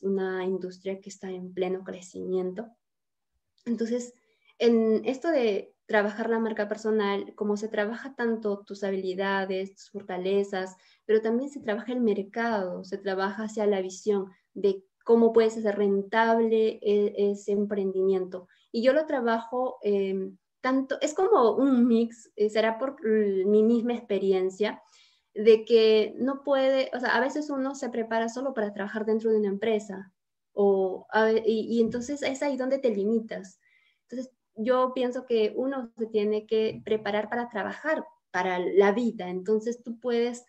Speaker 2: una industria que está en pleno crecimiento. Entonces, en esto de trabajar la marca personal, como se trabaja tanto tus habilidades, tus fortalezas, pero también se trabaja el mercado, se trabaja hacia la visión de cómo puedes hacer rentable ese emprendimiento. Y yo lo trabajo tanto, es como un mix, será por mi misma experiencia, de que no puede, o sea, a veces uno se prepara solo para trabajar dentro de una empresa, y entonces es ahí donde te limitas. Entonces, yo pienso que uno se tiene que preparar para trabajar, para la vida. Entonces, tú puedes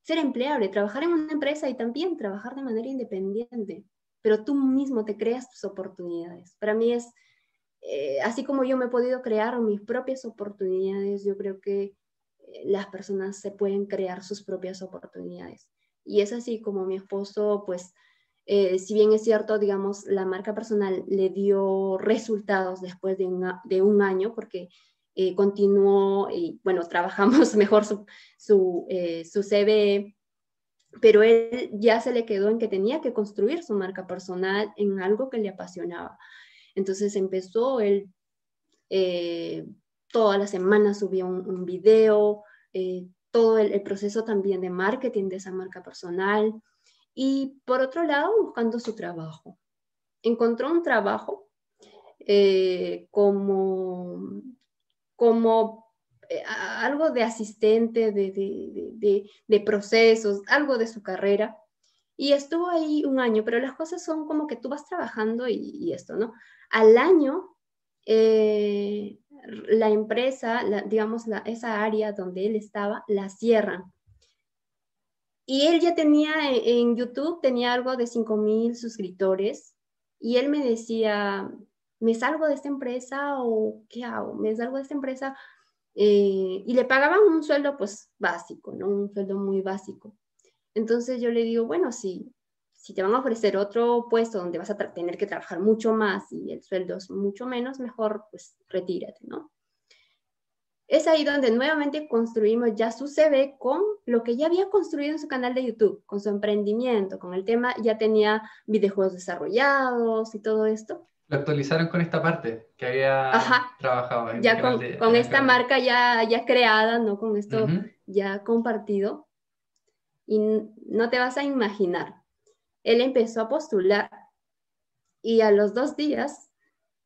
Speaker 2: ser empleable, trabajar en una empresa y también trabajar de manera independiente, pero tú mismo te creas tus oportunidades. Para mí es, así como yo me he podido crear mis propias oportunidades, yo creo que las personas se pueden crear sus propias oportunidades. Y es así como mi esposo, pues, si bien es cierto, digamos, la marca personal le dio resultados después de un año, porque continuó y, bueno, trabajamos mejor su CV, pero él ya se le quedó en que tenía que construir su marca personal en algo que le apasionaba. Entonces empezó él eh, todas las semanas subía un video, todo el proceso también de marketing de esa marca personal. Y por otro lado, buscando su trabajo. Encontró un trabajo eh, como, como algo de asistente de procesos, algo de su carrera. Y estuvo ahí un año, pero las cosas son como que tú vas trabajando y esto, ¿no? Al año, la empresa, digamos, esa área donde él estaba, la cierran. Y él ya tenía en YouTube, tenía algo de 5,000 suscriptores y él me decía, ¿me salgo de esta empresa o qué hago? ¿Me salgo de esta empresa? Y le pagaban un sueldo pues básico, ¿no? Un sueldo muy básico. Entonces yo le digo, bueno, si te van a ofrecer otro puesto donde vas a tener que trabajar mucho más y el sueldo es mucho menos, mejor pues retírate, ¿no? Es ahí donde nuevamente construimos ya su CV con lo que ya había construido en su canal de YouTube, con su emprendimiento, con el tema, ya tenía videojuegos desarrollados y todo esto.
Speaker 1: Lo actualizaron con esta parte que había
Speaker 2: Ajá,
Speaker 1: trabajado en el
Speaker 2: ya
Speaker 1: canal
Speaker 2: con
Speaker 1: en el
Speaker 2: esta
Speaker 1: canal.
Speaker 2: marca ya creada, ¿no? Con esto
Speaker 1: Ujú.
Speaker 2: ya compartido. Y no te vas a imaginar. Él empezó a postular y a los 2 días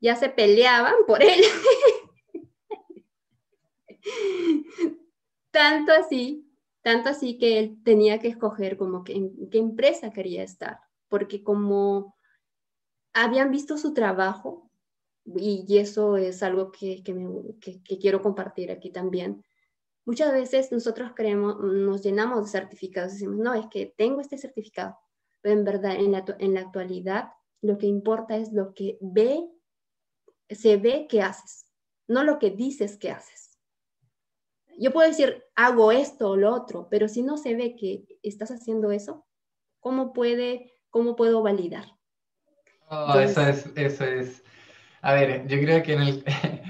Speaker 2: ya se peleaban por él. Tanto así, tanto así que él tenía que escoger como que en qué empresa quería estar, porque como habían visto su trabajo, y eso es algo que quiero compartir aquí también. Muchas veces nosotros creemos, nos llenamos de certificados, decimos, no, es que tengo este certificado, pero en verdad, en la actualidad, lo que importa es lo que se ve que haces, no lo que dices que haces. Yo puedo decir, hago esto o lo otro, pero si no se ve que estás haciendo eso, cómo puedo validar?
Speaker 1: Oh,
Speaker 2: Entonces,
Speaker 1: eso es. A ver, yo creo que en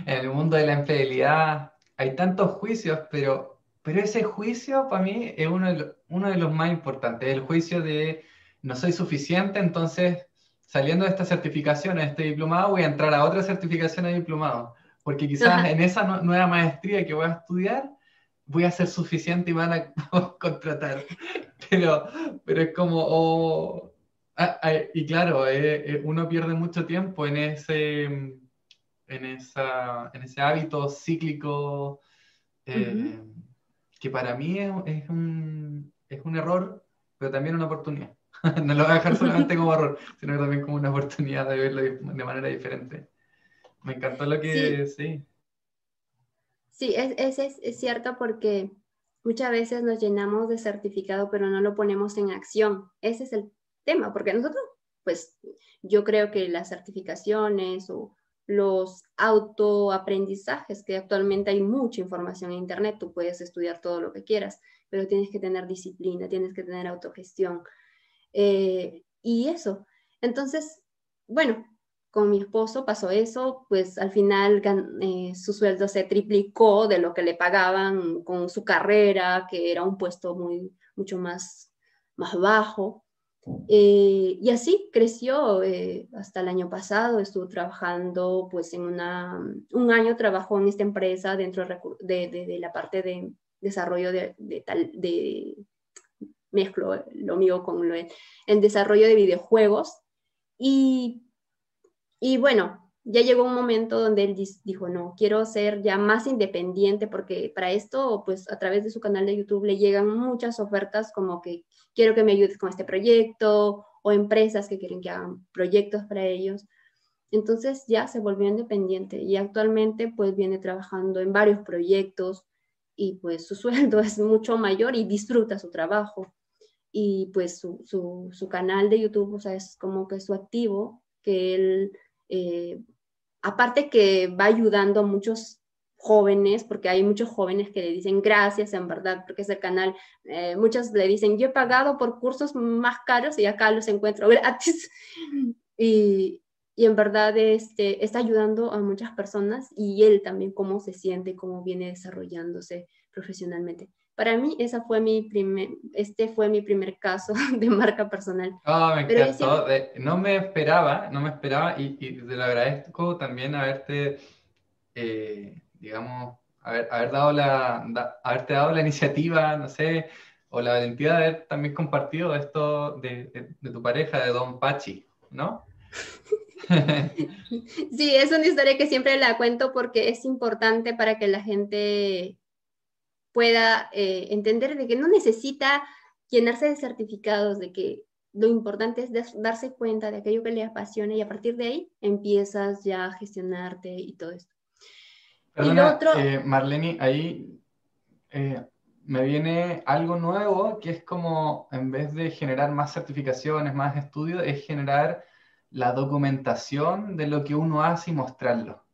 Speaker 1: el mundo de la empleabilidad hay tantos juicios, pero ese juicio para mí es uno de los más importantes, el juicio de no soy suficiente, entonces saliendo de esta certificación, de este diplomado, voy a entrar a otra certificación de diplomado, porque quizás
Speaker 2: ajá,
Speaker 1: en esa nueva maestría que voy a estudiar voy a ser suficiente y me van a contratar. Pero, pero es como, y claro, uno pierde mucho tiempo en ese hábito cíclico,
Speaker 2: uh-huh.
Speaker 1: eh, que para mí es un error, pero también una oportunidad. No lo voy a dejar solamente como error, sino que también como una oportunidad de verlo de manera diferente. Me encantó lo que,
Speaker 2: Sí,
Speaker 1: sí.
Speaker 2: sí, es cierto porque muchas veces nos llenamos de certificado, pero no lo ponemos en acción. Ese es el tema, porque nosotros, pues yo creo que las certificaciones o los autoaprendizajes, que actualmente hay mucha información en Internet, tú puedes estudiar todo lo que quieras, pero tienes que tener disciplina, tienes que tener autogestión. Y eso. Entonces, bueno, con mi esposo pasó eso, pues al final su sueldo se triplicó de lo que le pagaban con su carrera, que era un puesto mucho más bajo. Y así creció hasta el año pasado, estuvo trabajando pues un año trabajó en esta empresa dentro de la parte de desarrollo mezclo lo mío con el desarrollo de videojuegos. Y, y bueno, ya llegó un momento donde él dijo, no, quiero ser ya más independiente porque para esto, pues a través de su canal de YouTube le llegan muchas ofertas como que quiero que me ayudes con este proyecto o empresas que quieren que hagan proyectos para ellos. Entonces ya se volvió independiente y actualmente pues viene trabajando en varios proyectos y pues su sueldo es mucho mayor y disfruta su trabajo y pues su canal de YouTube, o sea, es como que su activo, que él, eh, aparte que va ayudando a muchos jóvenes, porque hay muchos jóvenes que le dicen gracias, en verdad, porque es el canal, muchos le dicen, yo he pagado por cursos más caros y acá los encuentro gratis. Y, y en verdad está ayudando a muchas personas y él también cómo se siente, cómo viene desarrollándose profesionalmente. Para mí, este fue mi primer caso de marca personal.
Speaker 1: Oh, me
Speaker 2: Pero es cierto,
Speaker 1: encantó. No me esperaba y te lo agradezco también haberte, digamos, haberte dado la iniciativa, no sé, o la valentía de haber también compartido esto de tu pareja, de Don Pachi, ¿no?
Speaker 2: sí, es una historia que siempre la cuento porque es importante para que la gente pueda entender de que no necesita llenarse de certificados, de que lo importante es darse cuenta de aquello que le apasiona y a partir de ahí empiezas ya a gestionarte y todo esto. Y lo
Speaker 1: Perdona,
Speaker 2: otro,
Speaker 1: Marlene, ahí eh, me viene algo nuevo que es como, en vez de generar más certificaciones, más estudios, es generar la documentación de lo que uno hace y mostrarlo.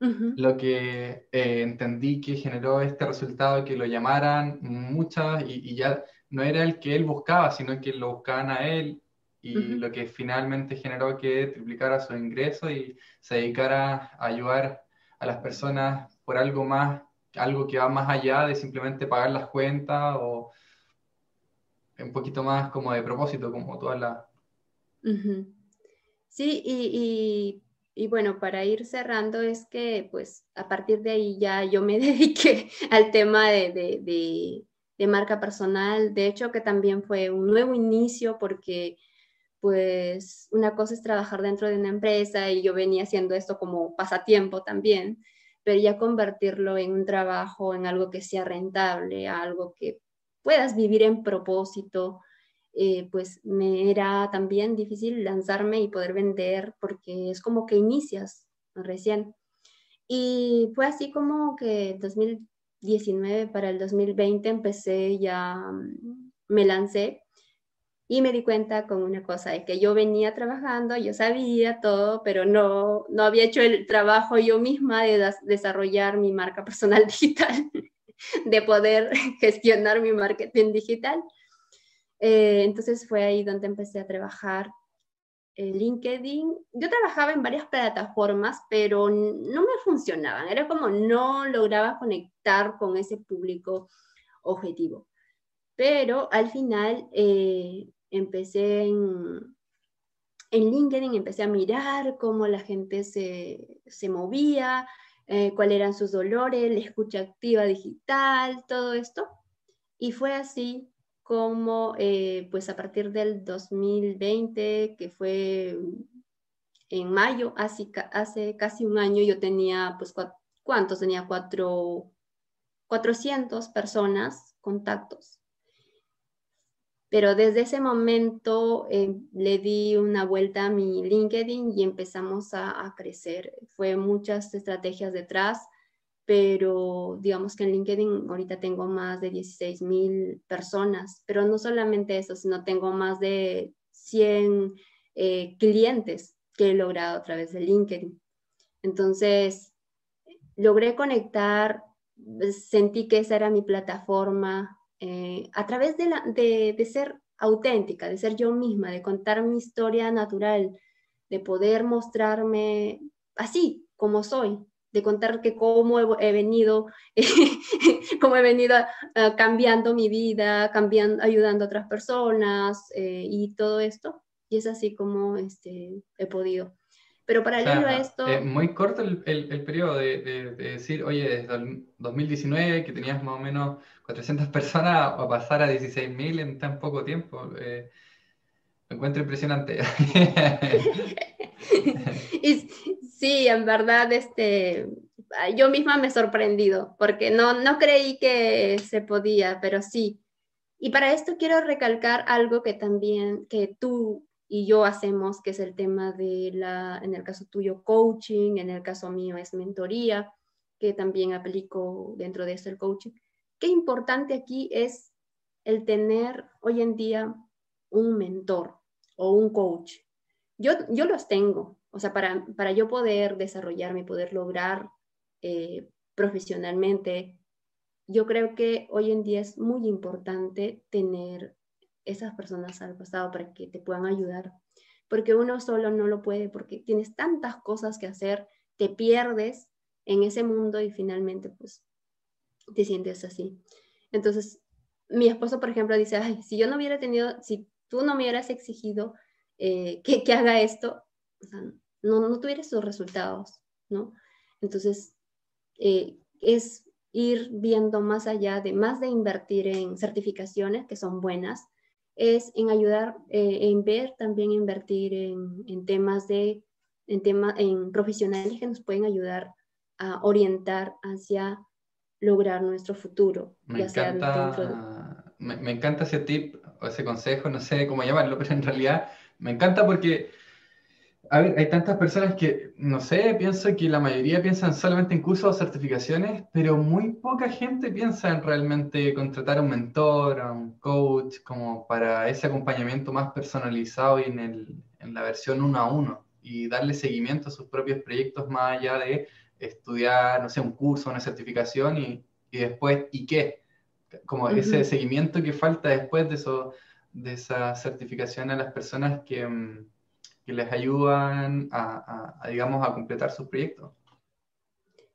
Speaker 2: uh-huh,
Speaker 1: Lo que entendí que generó este resultado, que lo llamaran muchas y ya no era el que él buscaba, sino que lo buscaban a él y
Speaker 2: uh-huh.
Speaker 1: lo que finalmente generó que triplicara su ingreso y se dedicara a ayudar a las personas por algo más, algo que va más allá de simplemente pagar las cuentas o un poquito más como de propósito, como todas las...
Speaker 2: Uh-huh. Sí, y bueno, para ir cerrando es que pues a partir de ahí ya yo me dediqué al tema de marca personal. De hecho, que también fue un nuevo inicio porque pues una cosa es trabajar dentro de una empresa y yo venía haciendo esto como pasatiempo también, pero ya convertirlo en un trabajo, en algo que sea rentable, algo que puedas vivir en propósito, pues me era también difícil lanzarme y poder vender porque es como que inicias recién. Y fue así como que 2019 para el 2020 empecé ya, me lancé y me di cuenta con una cosa, de que yo venía trabajando, yo sabía todo, pero no había hecho el trabajo yo misma de desarrollar mi marca personal digital, de poder gestionar mi marketing digital. Entonces fue ahí donde empecé a trabajar LinkedIn. Yo trabajaba en varias plataformas, pero no me funcionaban. Era como no lograba conectar con ese público objetivo. Pero al final empecé en LinkedIn, empecé a mirar cómo la gente se movía, cuáles eran sus dolores, la escucha activa digital, todo esto. Y fue así como, pues a partir del 2020, que fue en mayo, hace casi un año, yo tenía, pues, ¿cuántos? Tenía 400 personas, contactos. Pero desde ese momento le di una vuelta a mi LinkedIn y empezamos a crecer. Fue muchas estrategias detrás, pero digamos que en LinkedIn ahorita tengo más de 16,000 personas, pero no solamente eso, sino tengo más de 100 clientes que he logrado a través de LinkedIn. Entonces, logré conectar, sentí que esa era mi plataforma, a través de ser auténtica, de ser yo misma, de contar mi historia natural, de poder mostrarme así como soy, de contar que cómo he venido, cómo he venido cambiando mi vida, ayudando a otras personas y todo esto. Y es así como he podido. Pero
Speaker 1: O
Speaker 2: paralelo a
Speaker 1: sea,
Speaker 2: esto,
Speaker 1: muy corto el periodo de decir, oye, desde el 2019, que tenías más o menos 400 personas, a pasar a 16.000 en tan poco tiempo. Lo encuentro impresionante.
Speaker 2: y sí, en verdad, yo misma me he sorprendido, porque no creí que se podía, pero sí. Y para esto quiero recalcar algo que también, que tú y yo hacemos, que es el tema en el caso tuyo, coaching, en el caso mío es mentoría, que también aplico dentro de esto el coaching. Qué importante aquí es el tener hoy en día un mentor o un coach. Yo los tengo, o sea, para yo poder desarrollarme, poder lograr profesionalmente, yo creo que hoy en día es muy importante tener esas personas al costado para que te puedan ayudar, porque uno solo no lo puede, porque tienes tantas cosas que hacer, te pierdes en ese mundo y finalmente pues te sientes así. Entonces, mi esposo, por ejemplo, dice, ay, si yo no hubiera tenido, si tú no me hubieras exigido que haga esto, o sea, no tuviera esos resultados, ¿no? Entonces, es ir viendo más de invertir en certificaciones que son buenas, es en ayudar, en ver también invertir en temas en profesionales que nos pueden ayudar a orientar hacia lograr nuestro futuro, ya sea dentro de...
Speaker 1: Me encanta ese tip o ese consejo, no sé cómo llamarlo, pero en realidad me encanta porque, a ver, hay tantas personas que, no sé, pienso que la mayoría piensan solamente en cursos o certificaciones, pero muy poca gente piensa en realmente contratar a un mentor, a un coach, como para ese acompañamiento más personalizado y en la versión uno a uno, y darle seguimiento a sus propios proyectos más allá de estudiar, no sé, un curso, una certificación y después, ¿y qué? Como ese
Speaker 2: Ujú.
Speaker 1: seguimiento que falta después de eso, de esa certificación a las personas que les ayudan digamos, a completar sus proyectos.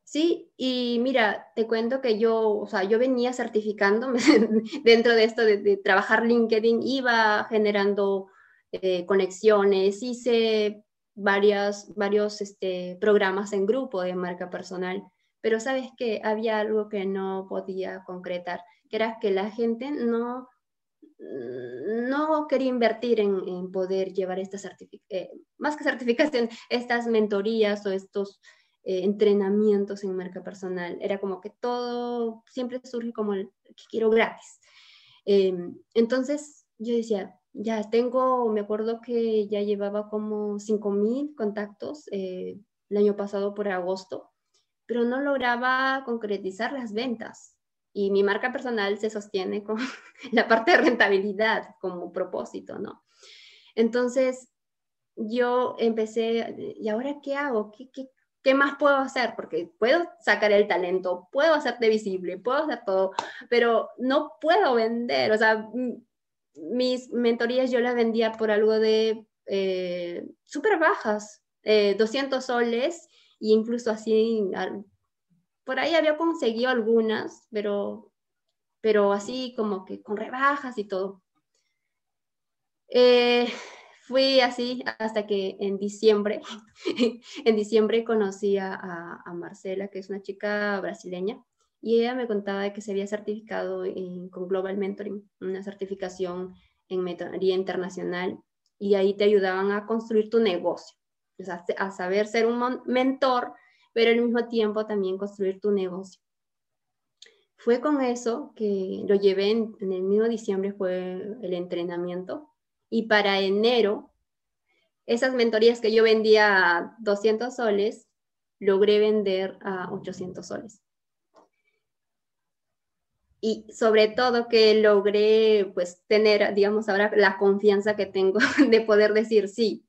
Speaker 2: Sí, y mira, te cuento que yo, o sea, yo venía certificándome dentro de esto de trabajar LinkedIn, iba generando conexiones, hice varios programas en grupo de marca personal, pero sabes que había algo que no podía concretar, que era que la gente no quería invertir en poder llevar estas más que certificación, estas mentorías o estos entrenamientos en marca personal. Era como que todo siempre surge como el que quiero gratis. Entonces yo decía, ya tengo, me acuerdo que ya llevaba como 5,000 contactos el año pasado por agosto, pero no lograba concretizar las ventas. Y mi marca personal se sostiene con la parte de rentabilidad como propósito, ¿no? Entonces yo empecé, ¿y ahora qué hago? ¿Qué más puedo hacer? Porque puedo sacar el talento, puedo hacerte visible, puedo hacer todo, pero no puedo vender. O sea, mis mentorías yo las vendía por algo de súper bajas, 200 soles, e incluso así, por ahí había conseguido algunas, pero así como que con rebajas y todo. Fui así hasta que en diciembre, en diciembre conocí a Marcela, que es una chica brasileña, y ella me contaba de que se había certificado con Global Mentoring, una certificación en mentoría internacional, y ahí te ayudaban a construir tu negocio, o sea, a saber ser un mentor, pero al mismo tiempo también construir tu negocio. Fue con eso que lo llevé en el mismo diciembre, fue el entrenamiento, y para enero, esas mentorías que yo vendía a 200 soles, logré vender a 800 soles. Y sobre todo que logré pues tener, digamos, ahora la confianza que tengo de poder decir, sí,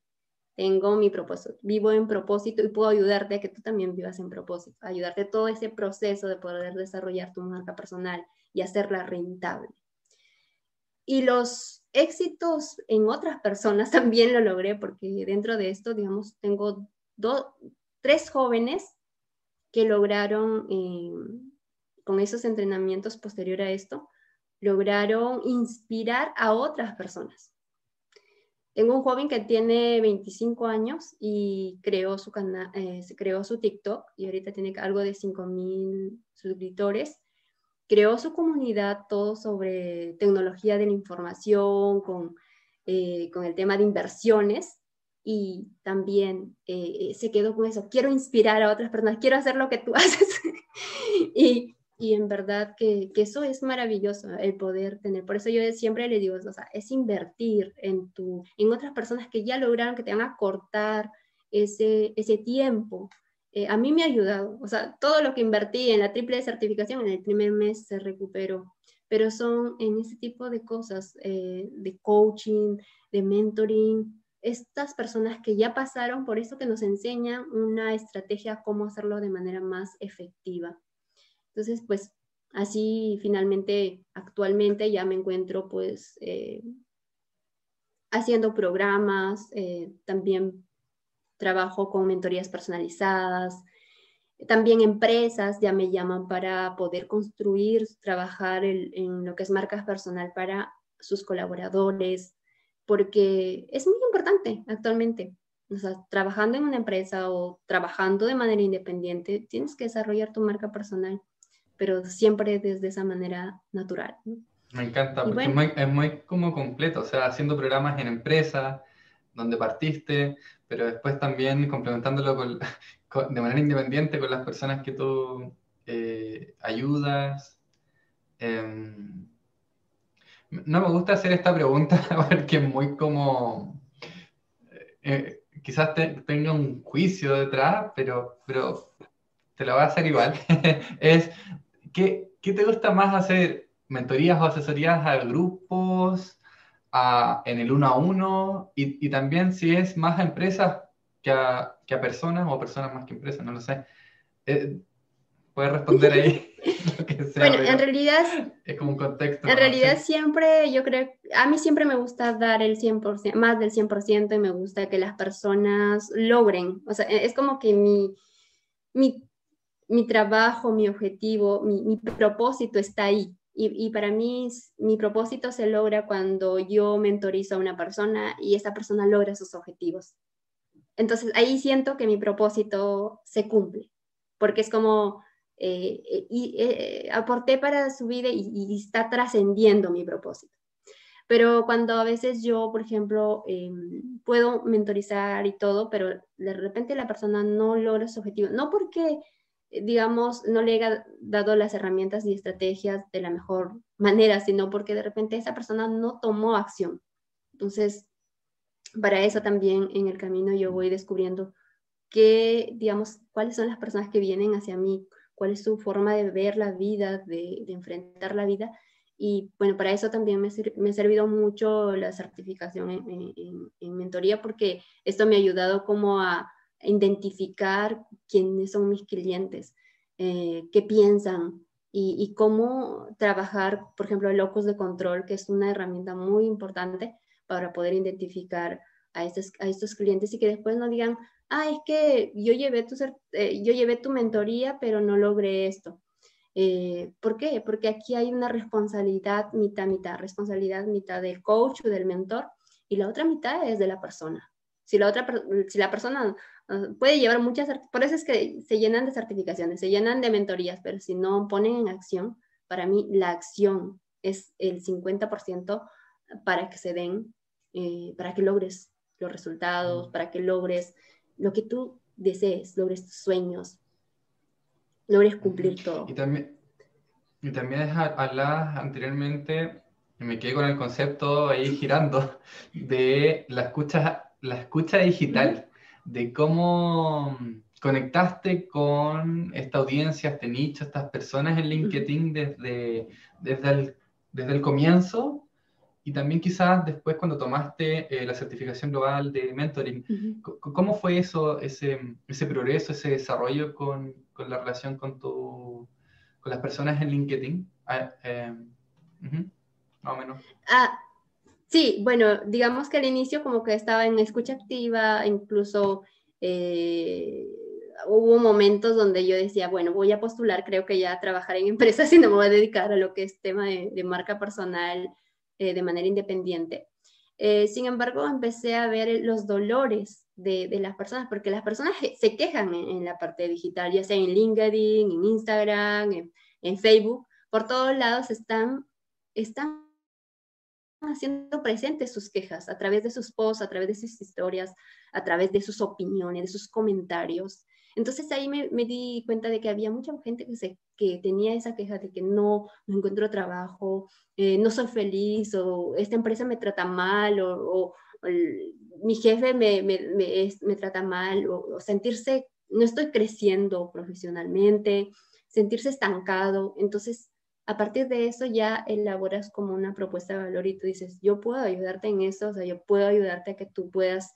Speaker 2: tengo mi propósito, vivo en propósito y puedo ayudarte a que tú también vivas en propósito, ayudarte a todo ese proceso de poder desarrollar tu marca personal y hacerla rentable. Y los éxitos en otras personas también lo logré, porque dentro de esto, digamos, tengo 3 jóvenes que lograron, con esos entrenamientos posterior a esto, lograron inspirar a otras personas. Tengo un joven que tiene 25 años y creó su canal, creó su TikTok y ahorita tiene algo de 5,000 suscriptores. Creó su comunidad todo sobre tecnología de la información, con el tema de inversiones, y también se quedó con eso, quiero inspirar a otras personas, quiero hacer lo que tú haces. y en verdad que eso es maravilloso, el poder tener. Por eso yo siempre le digo, o sea, es invertir en otras personas que ya lograron, que te van a cortar ese tiempo. A mí me ha ayudado, o sea, todo lo que invertí en la triple certificación en el primer mes se recuperó, pero son en ese tipo de cosas, de coaching, de mentoring, estas personas que ya pasaron por eso, que nos enseñan una estrategia, cómo hacerlo de manera más efectiva. Entonces, pues, así finalmente, actualmente ya me encuentro, pues, haciendo programas, también trabajo con mentorías personalizadas, también empresas ya me llaman para poder construir, trabajar en lo que es marca personal para sus colaboradores, porque es muy importante actualmente. O sea, trabajando en una empresa o trabajando de manera independiente, tienes que desarrollar tu marca personal, pero siempre desde esa manera natural, ¿no?
Speaker 1: Me encanta,
Speaker 2: Y
Speaker 1: porque
Speaker 2: bueno,
Speaker 1: es muy como completo, o sea, haciendo programas en empresas, donde partiste, pero después también complementándolo de manera independiente con las personas que tú ayudas. Em, no me gusta hacer esta pregunta porque es muy como, quizás tenga un juicio detrás, pero te lo voy a hacer igual. Es, ¿qué te gusta más hacer? ¿Mentorías o asesorías a grupos, en el uno a uno? Y también si es más a empresas que a personas, o personas más que empresas, no lo sé. Puedes responder ahí lo que sea,
Speaker 2: bueno,
Speaker 1: pero es como un contexto
Speaker 2: en
Speaker 1: nomás,
Speaker 2: realidad
Speaker 1: ¿sí?
Speaker 2: siempre, yo creo, a mí siempre me gusta dar el 100%, más del 100%, y me gusta que las personas logren, o sea, es como que mi, mi trabajo, mi objetivo, mi propósito está ahí. Y para mí, mi propósito se logra cuando yo mentorizo a una persona y esa persona logra sus objetivos. Entonces ahí siento que mi propósito se cumple, porque es como aporté para su vida y está trascendiendo mi propósito. Pero cuando a veces yo, por ejemplo, puedo mentorizar y todo, pero de repente la persona no logra su objetivo, no porque, digamos, no le haya dado las herramientas y estrategias de la mejor manera, sino porque de repente esa persona no tomó acción. Entonces, para eso también en el camino yo voy descubriendo que, digamos, cuáles son las personas que vienen hacia mí, cuál es su forma de ver la vida, de enfrentar la vida. Y bueno, para eso también me ha servido mucho la certificación en mentoría, porque esto me ha ayudado como a identificar quiénes son mis clientes, qué piensan y cómo trabajar, por ejemplo, locus de control, que es una herramienta muy importante para poder identificar a estos clientes y que después no digan, ah, es que yo llevé tu mentoría, pero no logré esto. ¿Por qué? Porque aquí hay una responsabilidad mitad, responsabilidad mitad del coach o del mentor y la otra mitad es de la persona. Si la persona puede llevar por eso es que se llenan de certificaciones, se llenan de mentorías, pero si no ponen en acción, para mí la acción es el 50% para que se den, para que logres los resultados, para que logres lo que tú desees, logres tus sueños, logres cumplir
Speaker 1: Y
Speaker 2: todo.
Speaker 1: también, y también hablabas anteriormente, y me quedé con el concepto ahí girando, de la escucha
Speaker 2: Uh -huh.
Speaker 1: digital, de cómo conectaste con esta audiencia, este nicho, estas personas en
Speaker 2: Uh -huh.
Speaker 1: LinkedIn desde desde el comienzo y también quizás después cuando tomaste la certificación global de mentoring.
Speaker 2: Uh -huh.
Speaker 1: ¿Cómo fue eso, ese progreso, ese desarrollo con la relación con las personas en LinkedIn? Ujú, más o menos.
Speaker 2: Ah, sí, bueno, digamos que al inicio como que estaba en escucha activa, incluso eh, hubo momentos donde yo decía, bueno, voy a postular, creo que ya a trabajar en empresas y no me voy a dedicar a lo que es tema de marca personal de manera independiente. Sin embargo, empecé a ver los dolores de las personas, porque las personas se quejan en la parte digital, ya sea en LinkedIn, en Instagram, en Facebook, por todos lados están haciendo presentes sus quejas a través de sus posts, a través de sus historias, a través de sus opiniones, de sus comentarios. Entonces ahí me di cuenta de que había mucha gente que tenía esa queja de que no encuentro trabajo, no soy feliz, o esta empresa me trata mal, o mi jefe me trata mal, o sentirse, no estoy creciendo profesionalmente, sentirse estancado. Entonces, a partir de eso ya elaboras como una propuesta de valor y tú dices, yo puedo ayudarte en eso, o sea, yo puedo ayudarte a que tú puedas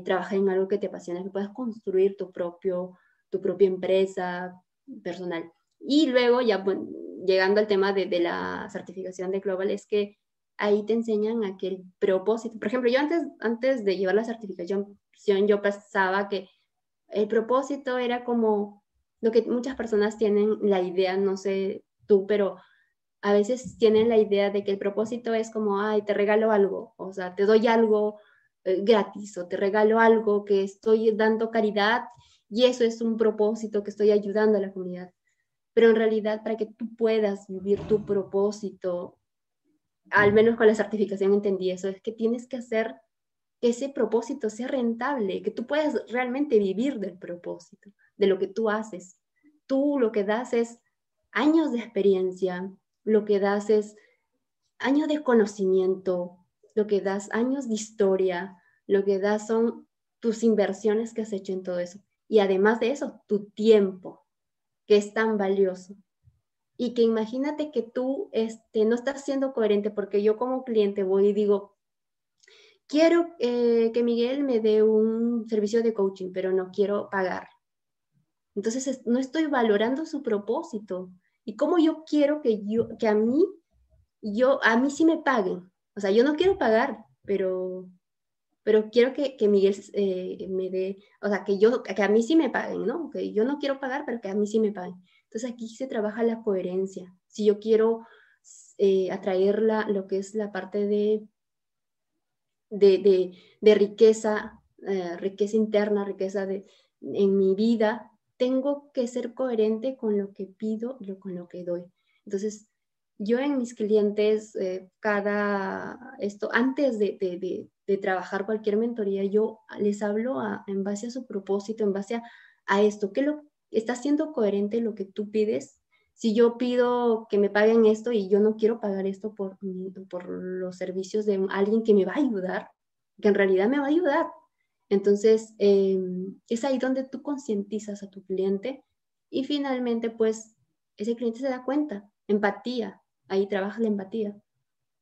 Speaker 2: trabajar en algo que te apasiona, que puedas construir tu propia empresa personal. Y luego ya bueno, llegando al tema de la certificación de Global, es que ahí te enseñan a que el propósito, por ejemplo, yo antes de llevar la certificación, yo pensaba que el propósito era como lo que muchas personas tienen la idea, no sé tú, pero a veces tienen la idea de que el propósito es como, ay, te regalo algo, o sea, te doy algo gratis o te regalo algo que estoy dando caridad y eso es un propósito que estoy ayudando a la comunidad. Pero en realidad, para que tú puedas vivir tu propósito, al menos con la certificación entendí eso, es que tienes que hacer que ese propósito sea rentable, que tú puedas realmente vivir del propósito, de lo que tú haces. Tú lo que das es años de experiencia, lo que das es años de conocimiento, lo que das años de historia, lo que das son tus inversiones que has hecho en todo eso. Y además de eso, tu tiempo, que es tan valioso. Y que imagínate que tú no estás siendo coherente porque yo como cliente voy y digo, quiero que Miguel me dé un servicio de coaching, pero no quiero pagar. Entonces no estoy valorando su propósito. Y cómo yo quiero que a mí sí me paguen. O sea, yo no quiero pagar, pero quiero que Miguel me dé, o sea, que a mí sí me paguen, ¿no? Que yo no quiero pagar, pero que a mí sí me paguen. Entonces aquí se trabaja la coherencia. Si yo quiero atraer lo que es la parte de riqueza, riqueza interna, en mi vida, tengo que ser coherente con lo que pido y con lo que doy. Entonces, Yo en mis clientes, antes de trabajar cualquier mentoría, yo les hablo en base a su propósito, en base a esto, ¿qué lo está siendo coherente lo que tú pides? Si yo pido que me paguen esto y yo no quiero pagar esto por los servicios de alguien que me va a ayudar, que en realidad me va a ayudar. Entonces, es ahí donde tú concientizas a tu cliente y finalmente, pues, ese cliente se da cuenta. Empatía, ahí trabaja la empatía.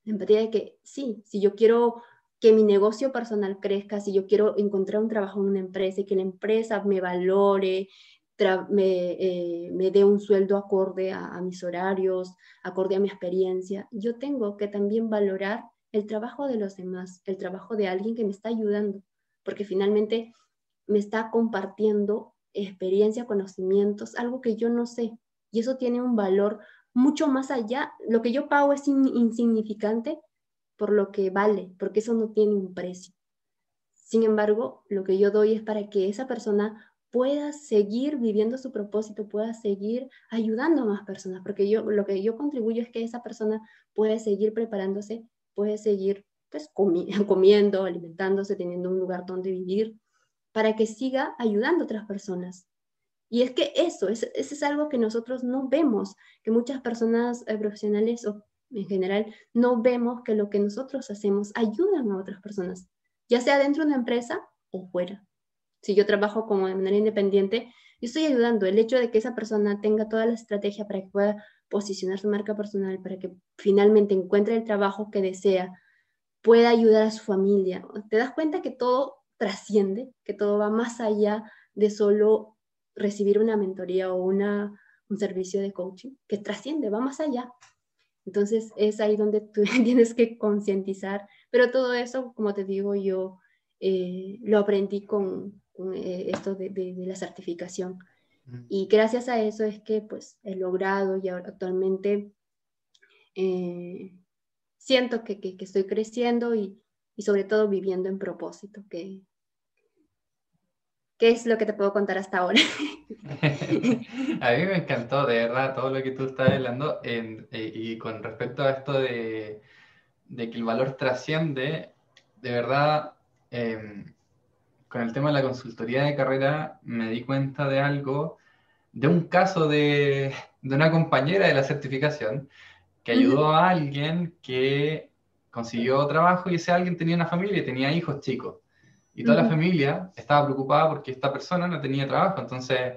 Speaker 2: La empatía de que sí, si yo quiero que mi negocio personal crezca, si yo quiero encontrar un trabajo en una empresa y que la empresa me valore, me dé un sueldo acorde a mis horarios, acorde a mi experiencia, yo tengo que también valorar el trabajo de los demás, el trabajo de alguien que me está ayudando, porque finalmente me está compartiendo experiencia, conocimientos, algo que yo no sé, y eso tiene un valor mucho más allá. Lo que yo pago es insignificante por lo que vale, porque eso no tiene un precio. Sin embargo, lo que yo doy es para que esa persona pueda seguir viviendo su propósito, pueda seguir ayudando a más personas, porque lo que yo contribuyo es que esa persona puede seguir preparándose, puede seguir pues, comiendo, alimentándose, teniendo un lugar donde vivir, para que siga ayudando a otras personas. Y es que eso es algo que nosotros no vemos, que muchas personas profesionales o en general no vemos que lo que nosotros hacemos ayudan a otras personas, ya sea dentro de una empresa o fuera. Si yo trabajo como de manera independiente, yo estoy ayudando. El hecho de que esa persona tenga toda la estrategia para que pueda posicionar su marca personal, para que finalmente encuentre el trabajo que desea, pueda ayudar a su familia. Te das cuenta que todo trasciende, que todo va más allá de solo recibir una mentoría o un servicio de coaching, que trasciende, va más allá. Entonces es ahí donde tú tienes que concientizar, pero todo eso, como te digo, yo lo aprendí con esto de la certificación. Y gracias a eso es que pues he logrado y ahora actualmente siento que estoy creciendo y sobre todo viviendo en propósito, ¿qué es lo que te puedo contar hasta ahora?
Speaker 1: A mí me encantó, de verdad, todo lo que tú estás hablando. Y con respecto a esto de que el valor trasciende, de verdad, con el tema de la consultoría de carrera, me di cuenta de algo, de un caso de una compañera de la certificación que ayudó a alguien que consiguió trabajo y ese alguien tenía una familia y tenía hijos chicos. Y toda la familia estaba preocupada porque esta persona no tenía trabajo. Entonces,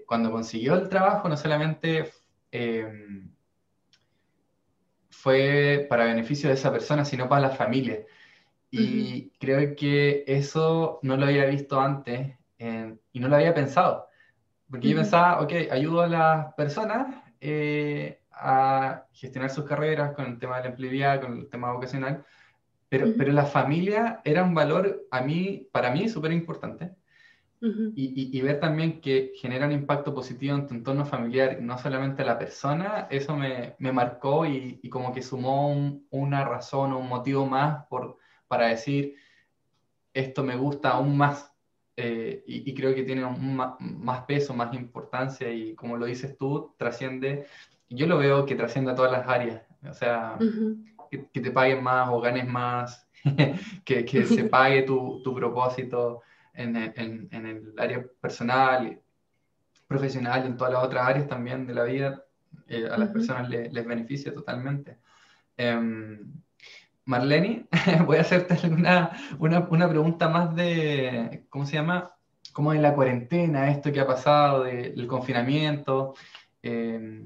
Speaker 1: cuando consiguió el trabajo, no solamente eh, fue para beneficio de esa persona, sino para la familia. Y creo que eso no lo había visto antes y no lo había pensado. Porque yo pensaba, ok, ayudo a las personas a gestionar sus carreras con el tema de la empleabilidad, con el tema vocacional, pero la familia era un valor para mí súper importante. Y ver también que genera un impacto positivo en tu entorno familiar, no solamente a la persona, eso me marcó y como que sumó una razón o un motivo más para decir, esto me gusta aún más. Y creo que tiene más peso, más importancia y como lo dices tú, trasciende, yo lo veo que trasciende a todas las áreas, o sea, que te paguen más o ganes más, que se pague tu propósito en el área personal, profesional y en todas las otras áreas también de la vida, a las personas les beneficia totalmente. Marlene, voy a hacerte una pregunta más de, ¿cómo se llama? Como de la cuarentena, esto que ha pasado, del confinamiento. Eh,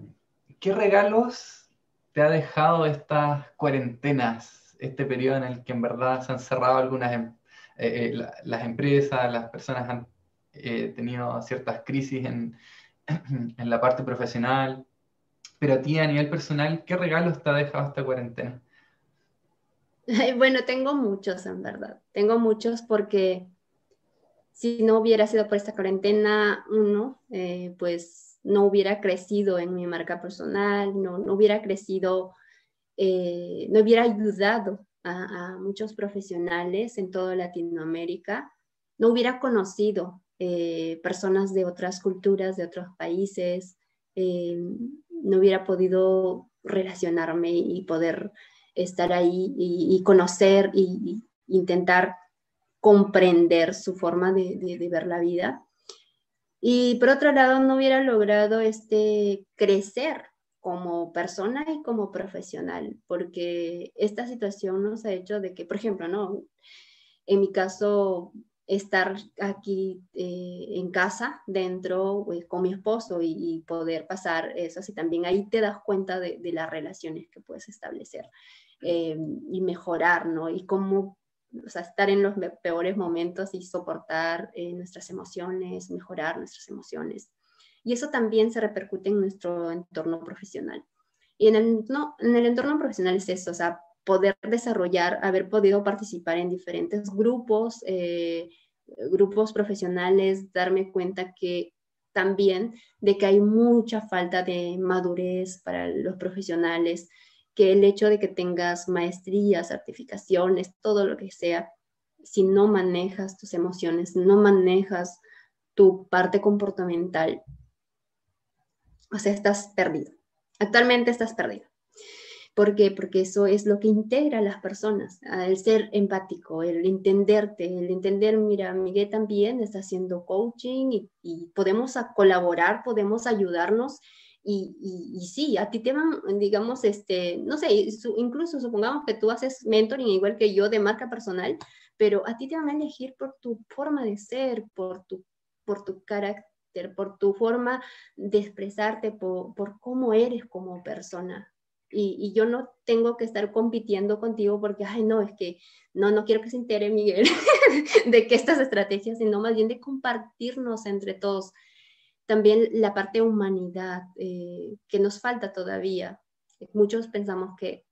Speaker 1: ¿Qué regalos te ha dejado estas cuarentenas, este periodo en el que en verdad se han cerrado las empresas, las personas han tenido ciertas crisis en la parte profesional, pero a ti a nivel personal, ¿qué regalos te ha dejado esta cuarentena?
Speaker 2: Bueno, tengo muchos, en verdad. Tengo muchos porque si no hubiera sido por esta cuarentena, pues no hubiera crecido en mi marca personal, no hubiera crecido, no hubiera ayudado a muchos profesionales en toda Latinoamérica, no hubiera conocido personas de otras culturas, de otros países, no hubiera podido relacionarme y poder estar ahí y conocer y intentar comprender su forma de ver la vida. Y por otro lado, no hubiera logrado crecer como persona y como profesional, porque esta situación nos ha hecho de que, por ejemplo, ¿no? En mi caso, estar aquí en casa, dentro, pues, con mi esposo y poder pasar eso, así también ahí te das cuenta de las relaciones que puedes establecer y mejorar, ¿no? Y cómo, o sea, estar en los peores momentos y soportar nuestras emociones, mejorar nuestras emociones. Y eso también se repercute en nuestro entorno profesional. Y en el entorno profesional es eso, o sea, poder desarrollar, haber podido participar en diferentes grupos, grupos profesionales, darme cuenta que también de que hay mucha falta de madurez para los profesionales, que el hecho de que tengas maestrías, certificaciones, todo lo que sea, si no manejas tus emociones, no manejas tu parte comportamental, o sea, estás perdido. Actualmente estás perdido. ¿Por qué? Porque eso es lo que integra a las personas, el ser empático, el entenderte, el entender, mira, Miguel también está haciendo coaching y podemos colaborar, podemos ayudarnos y sí, a ti te van, digamos, no sé, incluso supongamos que tú haces mentoring igual que yo de marca personal, pero a ti te van a elegir por tu forma de ser, por tu carácter, por tu forma de expresarte, por cómo eres como persona. Y yo no tengo que estar compitiendo contigo porque, ay, no, es que no quiero que se entere Miguel de que estas estrategias, sino más bien de compartirnos entre todos. También la parte de humanidad que nos falta todavía. Muchos pensamos que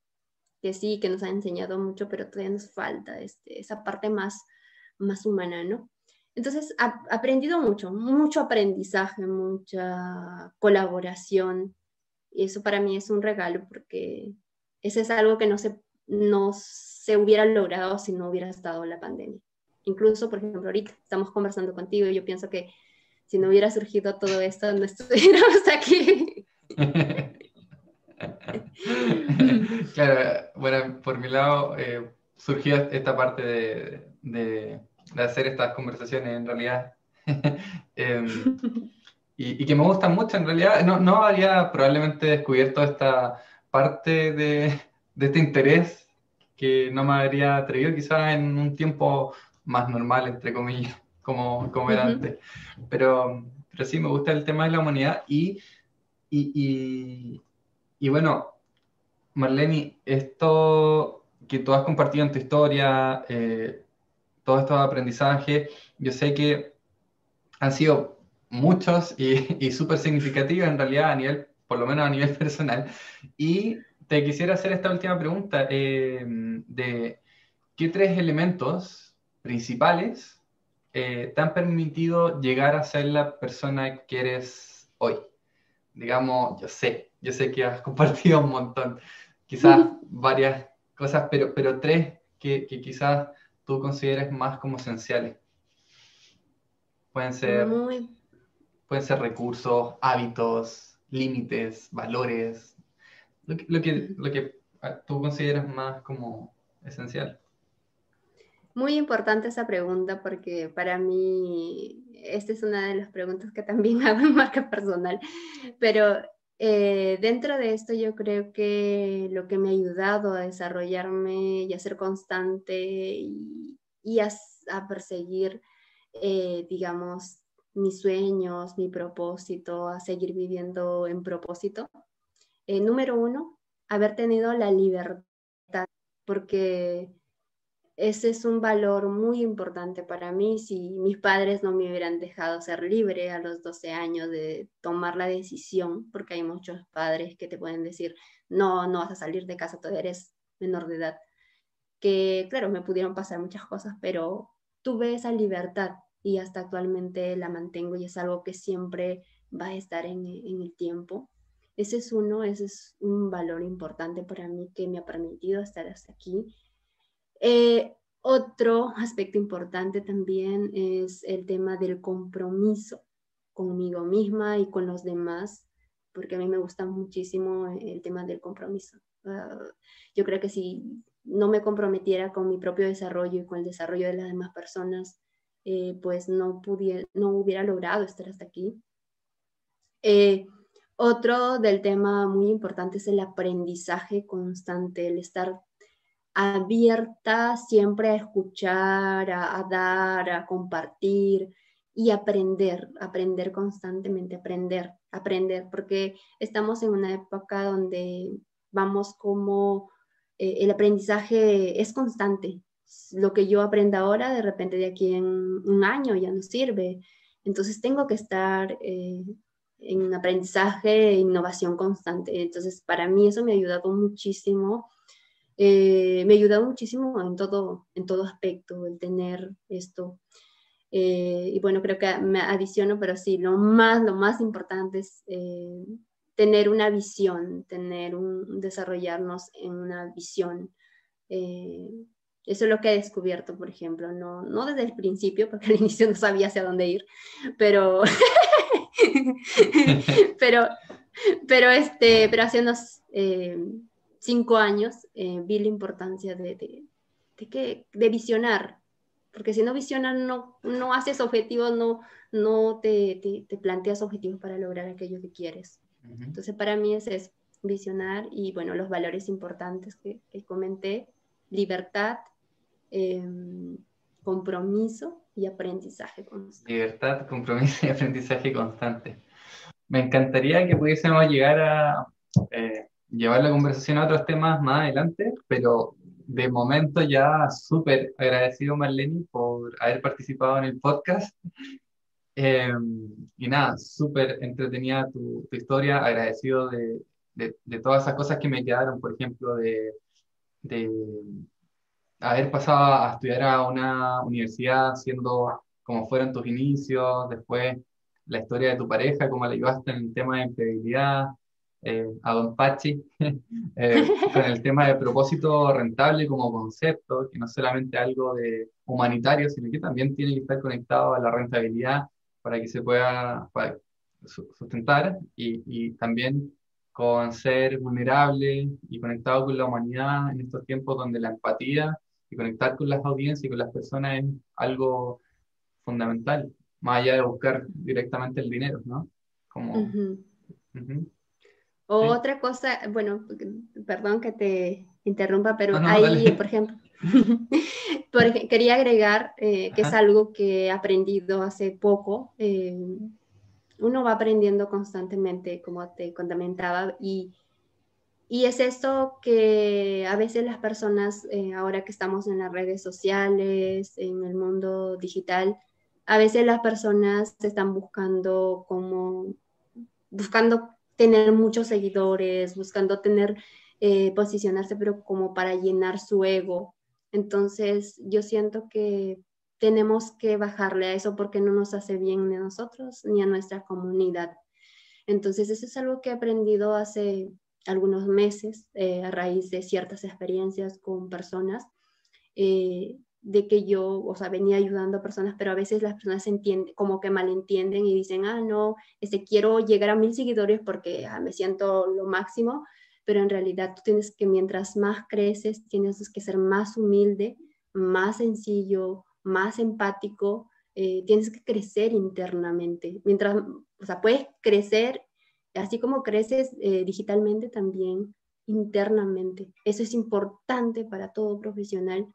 Speaker 2: sí, que nos han enseñado mucho, pero todavía nos falta esa parte más humana, ¿no? Entonces, he aprendido mucho, mucho aprendizaje, mucha colaboración. Y eso para mí es un regalo porque eso es algo que no se hubiera logrado si no hubiera estado la pandemia. Incluso, por ejemplo, ahorita estamos conversando contigo y yo pienso que si no hubiera surgido todo esto, no estuviéramos aquí.
Speaker 1: Claro, bueno, por mi lado surgió esta parte de hacer estas conversaciones en realidad. Em, y que me gustan mucho en realidad. No habría probablemente descubierto esta parte de este interés que no me habría atrevido quizás en un tiempo más normal, entre comillas, como era antes. Pero sí, me gusta el tema de la humanidad y, y bueno, Marlene, esto que tú has compartido en tu historia, todos estos aprendizajes, yo sé que han sido muchos y súper significativos en realidad a nivel, por lo menos a nivel personal. Y te quisiera hacer esta última pregunta de qué tres elementos principales te han permitido llegar a ser la persona que eres hoy. Digamos, yo sé que has compartido un montón, quizás varias cosas, pero tres que quizás tú consideres más como esenciales. Pueden ser
Speaker 2: Muy,
Speaker 1: Pueden ser recursos, hábitos, límites, valores, lo que tú consideras más como esencial.
Speaker 2: muy importante esa pregunta porque para mí esta es una de las preguntas que también hago en marca personal, pero dentro de esto yo creo que lo que me ha ayudado a desarrollarme y a ser constante y a perseguir, digamos, mis sueños, mi propósito, a seguir viviendo en propósito. Número uno, haber tenido la libertad, porque ese es un valor muy importante para mí. Si mis padres no me hubieran dejado ser libre a los 12 años de tomar la decisión, porque hay muchos padres que te pueden decir, no vas a salir de casa, todavía eres menor de edad, que claro, me pudieron pasar muchas cosas, pero tuve esa libertad y hasta actualmente la mantengo y es algo que siempre va a estar en el tiempo. Ese es un valor importante para mí que me ha permitido estar hasta aquí. Otro aspecto importante también es el tema del compromiso conmigo misma y con los demás, porque a mí me gusta muchísimo el tema del compromiso. Yo creo que si no me comprometiera con mi propio desarrollo y con el desarrollo de las demás personas, pues no hubiera logrado estar hasta aquí. Otro del tema muy importante es el aprendizaje constante, el estar abierta siempre a escuchar, a dar, a compartir y aprender constantemente, aprender, porque estamos en una época donde vamos como el aprendizaje es constante. Lo que yo aprenda ahora, de repente de aquí en un año ya no sirve. Entonces tengo que estar en aprendizaje e innovación constante. Entonces, para mí eso me ha ayudado muchísimo. Me ha ayudado muchísimo en todo aspecto el tener esto. Y bueno, creo que me adiciono, pero sí, lo más importante es tener una visión, desarrollarnos en una visión. Eso es lo que he descubierto, por ejemplo, no desde el principio, porque al inicio no sabía hacia dónde ir, pero pero, pero hace unos 5 años vi la importancia de visionar, porque si no visionas, no haces objetivos, no te planteas objetivos para lograr aquello que quieres. Entonces, para mí es eso, visionar y, bueno, los valores importantes que comenté, libertad, compromiso y aprendizaje constante.
Speaker 1: Libertad, compromiso y aprendizaje constante. Me encantaría que pudiésemos llegar a llevar la conversación a otros temas más adelante, pero de momento ya súper agradecido, Marlene, por haber participado en el podcast. Y nada, súper entretenida tu historia, agradecido de todas esas cosas que me quedaron, por ejemplo, de haber pasado a estudiar a una universidad siendo como fueron tus inicios, después la historia de tu pareja, cómo le ayudaste en el tema de empleabilidad, a Don Pachi, con el tema de propósito rentable como concepto, que no es solamente algo de humanitario, sino que también tiene que estar conectado a la rentabilidad para que se pueda sustentar y también con ser vulnerable y conectado con la humanidad en estos tiempos donde la empatía y conectar con las audiencias y con las personas es algo fundamental, más allá de buscar directamente el dinero, ¿no? Como,
Speaker 2: Uh-huh.
Speaker 1: sí.
Speaker 2: Otra cosa, bueno, perdón que te interrumpa, pero
Speaker 1: No,
Speaker 2: ahí,
Speaker 1: dale.
Speaker 2: por ejemplo, quería agregar que es
Speaker 1: Ajá.
Speaker 2: algo que he aprendido hace poco. Uno va aprendiendo constantemente, como te comentaba, y es esto que a veces las personas, ahora que estamos en las redes sociales, en el mundo digital, a veces las personas están buscando tener muchos seguidores, buscando posicionarse, pero como para llenar su ego. Entonces, yo siento que tenemos que bajarle a eso porque no nos hace bien ni a nosotros ni a nuestra comunidad. Entonces, eso es algo que he aprendido hace algunos meses a raíz de ciertas experiencias con personas, de que yo, o sea, venía ayudando a personas, pero a veces las personas entienden, como que malentienden y dicen, no, quiero llegar a 1000 seguidores porque me siento lo máximo, pero en realidad tú tienes que, mientras más creces, tienes que ser más humilde, más sencillo, más empático, tienes que crecer internamente. Mientras, o sea, puedes crecer, así como creces digitalmente, también internamente. Eso es importante para todo profesional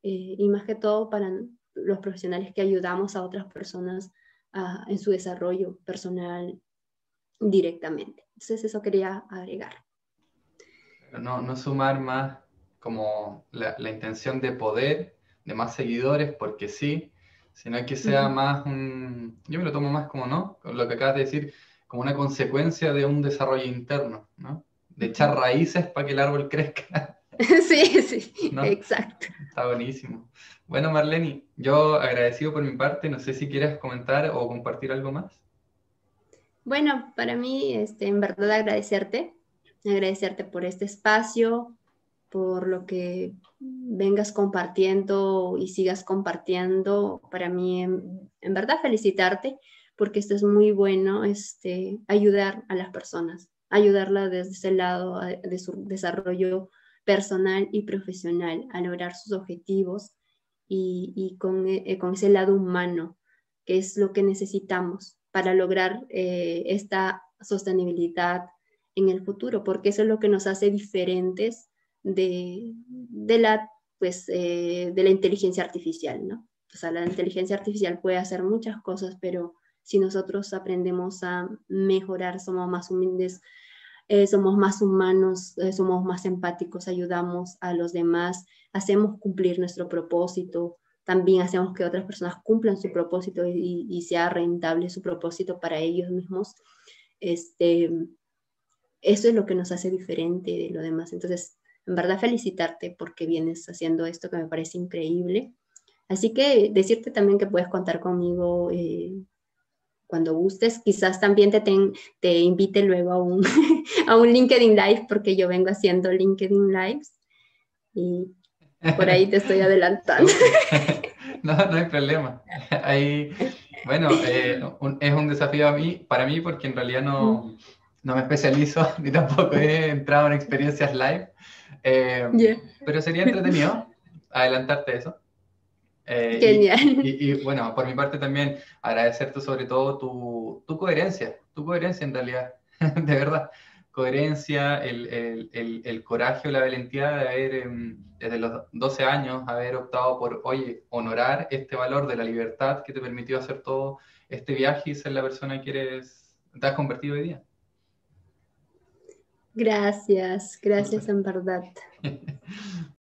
Speaker 2: y más que todo para los profesionales que ayudamos a otras personas en su desarrollo personal directamente. Entonces eso quería agregar.
Speaker 1: Pero no sumar más como la intención de poder, de más seguidores, porque sí, sino que sea más yo me lo tomo más como, ¿no? Con lo que acabas de decir, como una consecuencia de un desarrollo interno, ¿no? De echar raíces para que el árbol crezca.
Speaker 2: Sí, sí,
Speaker 1: ¿No?
Speaker 2: exacto.
Speaker 1: Está buenísimo. Bueno, Marlene, yo agradecido por mi parte, no sé si quieres comentar o compartir algo más.
Speaker 2: Bueno, para mí, en verdad agradecerte por este espacio, por lo que vengas compartiendo y sigas compartiendo. Para mí, en verdad, felicitarte porque esto es muy bueno, ayudar a las personas, ayudarla desde ese lado de su desarrollo personal y profesional, a lograr sus objetivos y con ese lado humano, que es lo que necesitamos para lograr esta sostenibilidad en el futuro, porque eso es lo que nos hace diferentes de la inteligencia artificial, ¿no? O sea, la inteligencia artificial puede hacer muchas cosas, pero si nosotros aprendemos a mejorar, somos más humildes, somos más humanos, somos más empáticos, ayudamos a los demás, hacemos cumplir nuestro propósito, también hacemos que otras personas cumplan su propósito y sea rentable su propósito para ellos mismos. Eso es lo que nos hace diferente de lo demás. Entonces, en verdad felicitarte porque vienes haciendo esto que me parece increíble. Así que decirte también que puedes contar conmigo cuando gustes. Quizás también te invite luego a un, a un LinkedIn Live porque yo vengo haciendo LinkedIn Lives y por ahí te estoy adelantando.
Speaker 1: No, no hay problema. Ahí, bueno, es un desafío para mí porque en realidad no me especializo ni tampoco he entrado en experiencias live.
Speaker 2: Yeah.
Speaker 1: Pero sería entretenido adelantarte eso.
Speaker 2: Genial.
Speaker 1: Bueno, por mi parte también agradecerte sobre todo tu coherencia en realidad, de verdad. Coherencia, el coraje o la valentía de haber, desde los 12 años, haber optado por, oye, honorar este valor de la libertad que te permitió hacer todo este viaje y ser la persona que te has convertido hoy día.
Speaker 2: Gracias en verdad.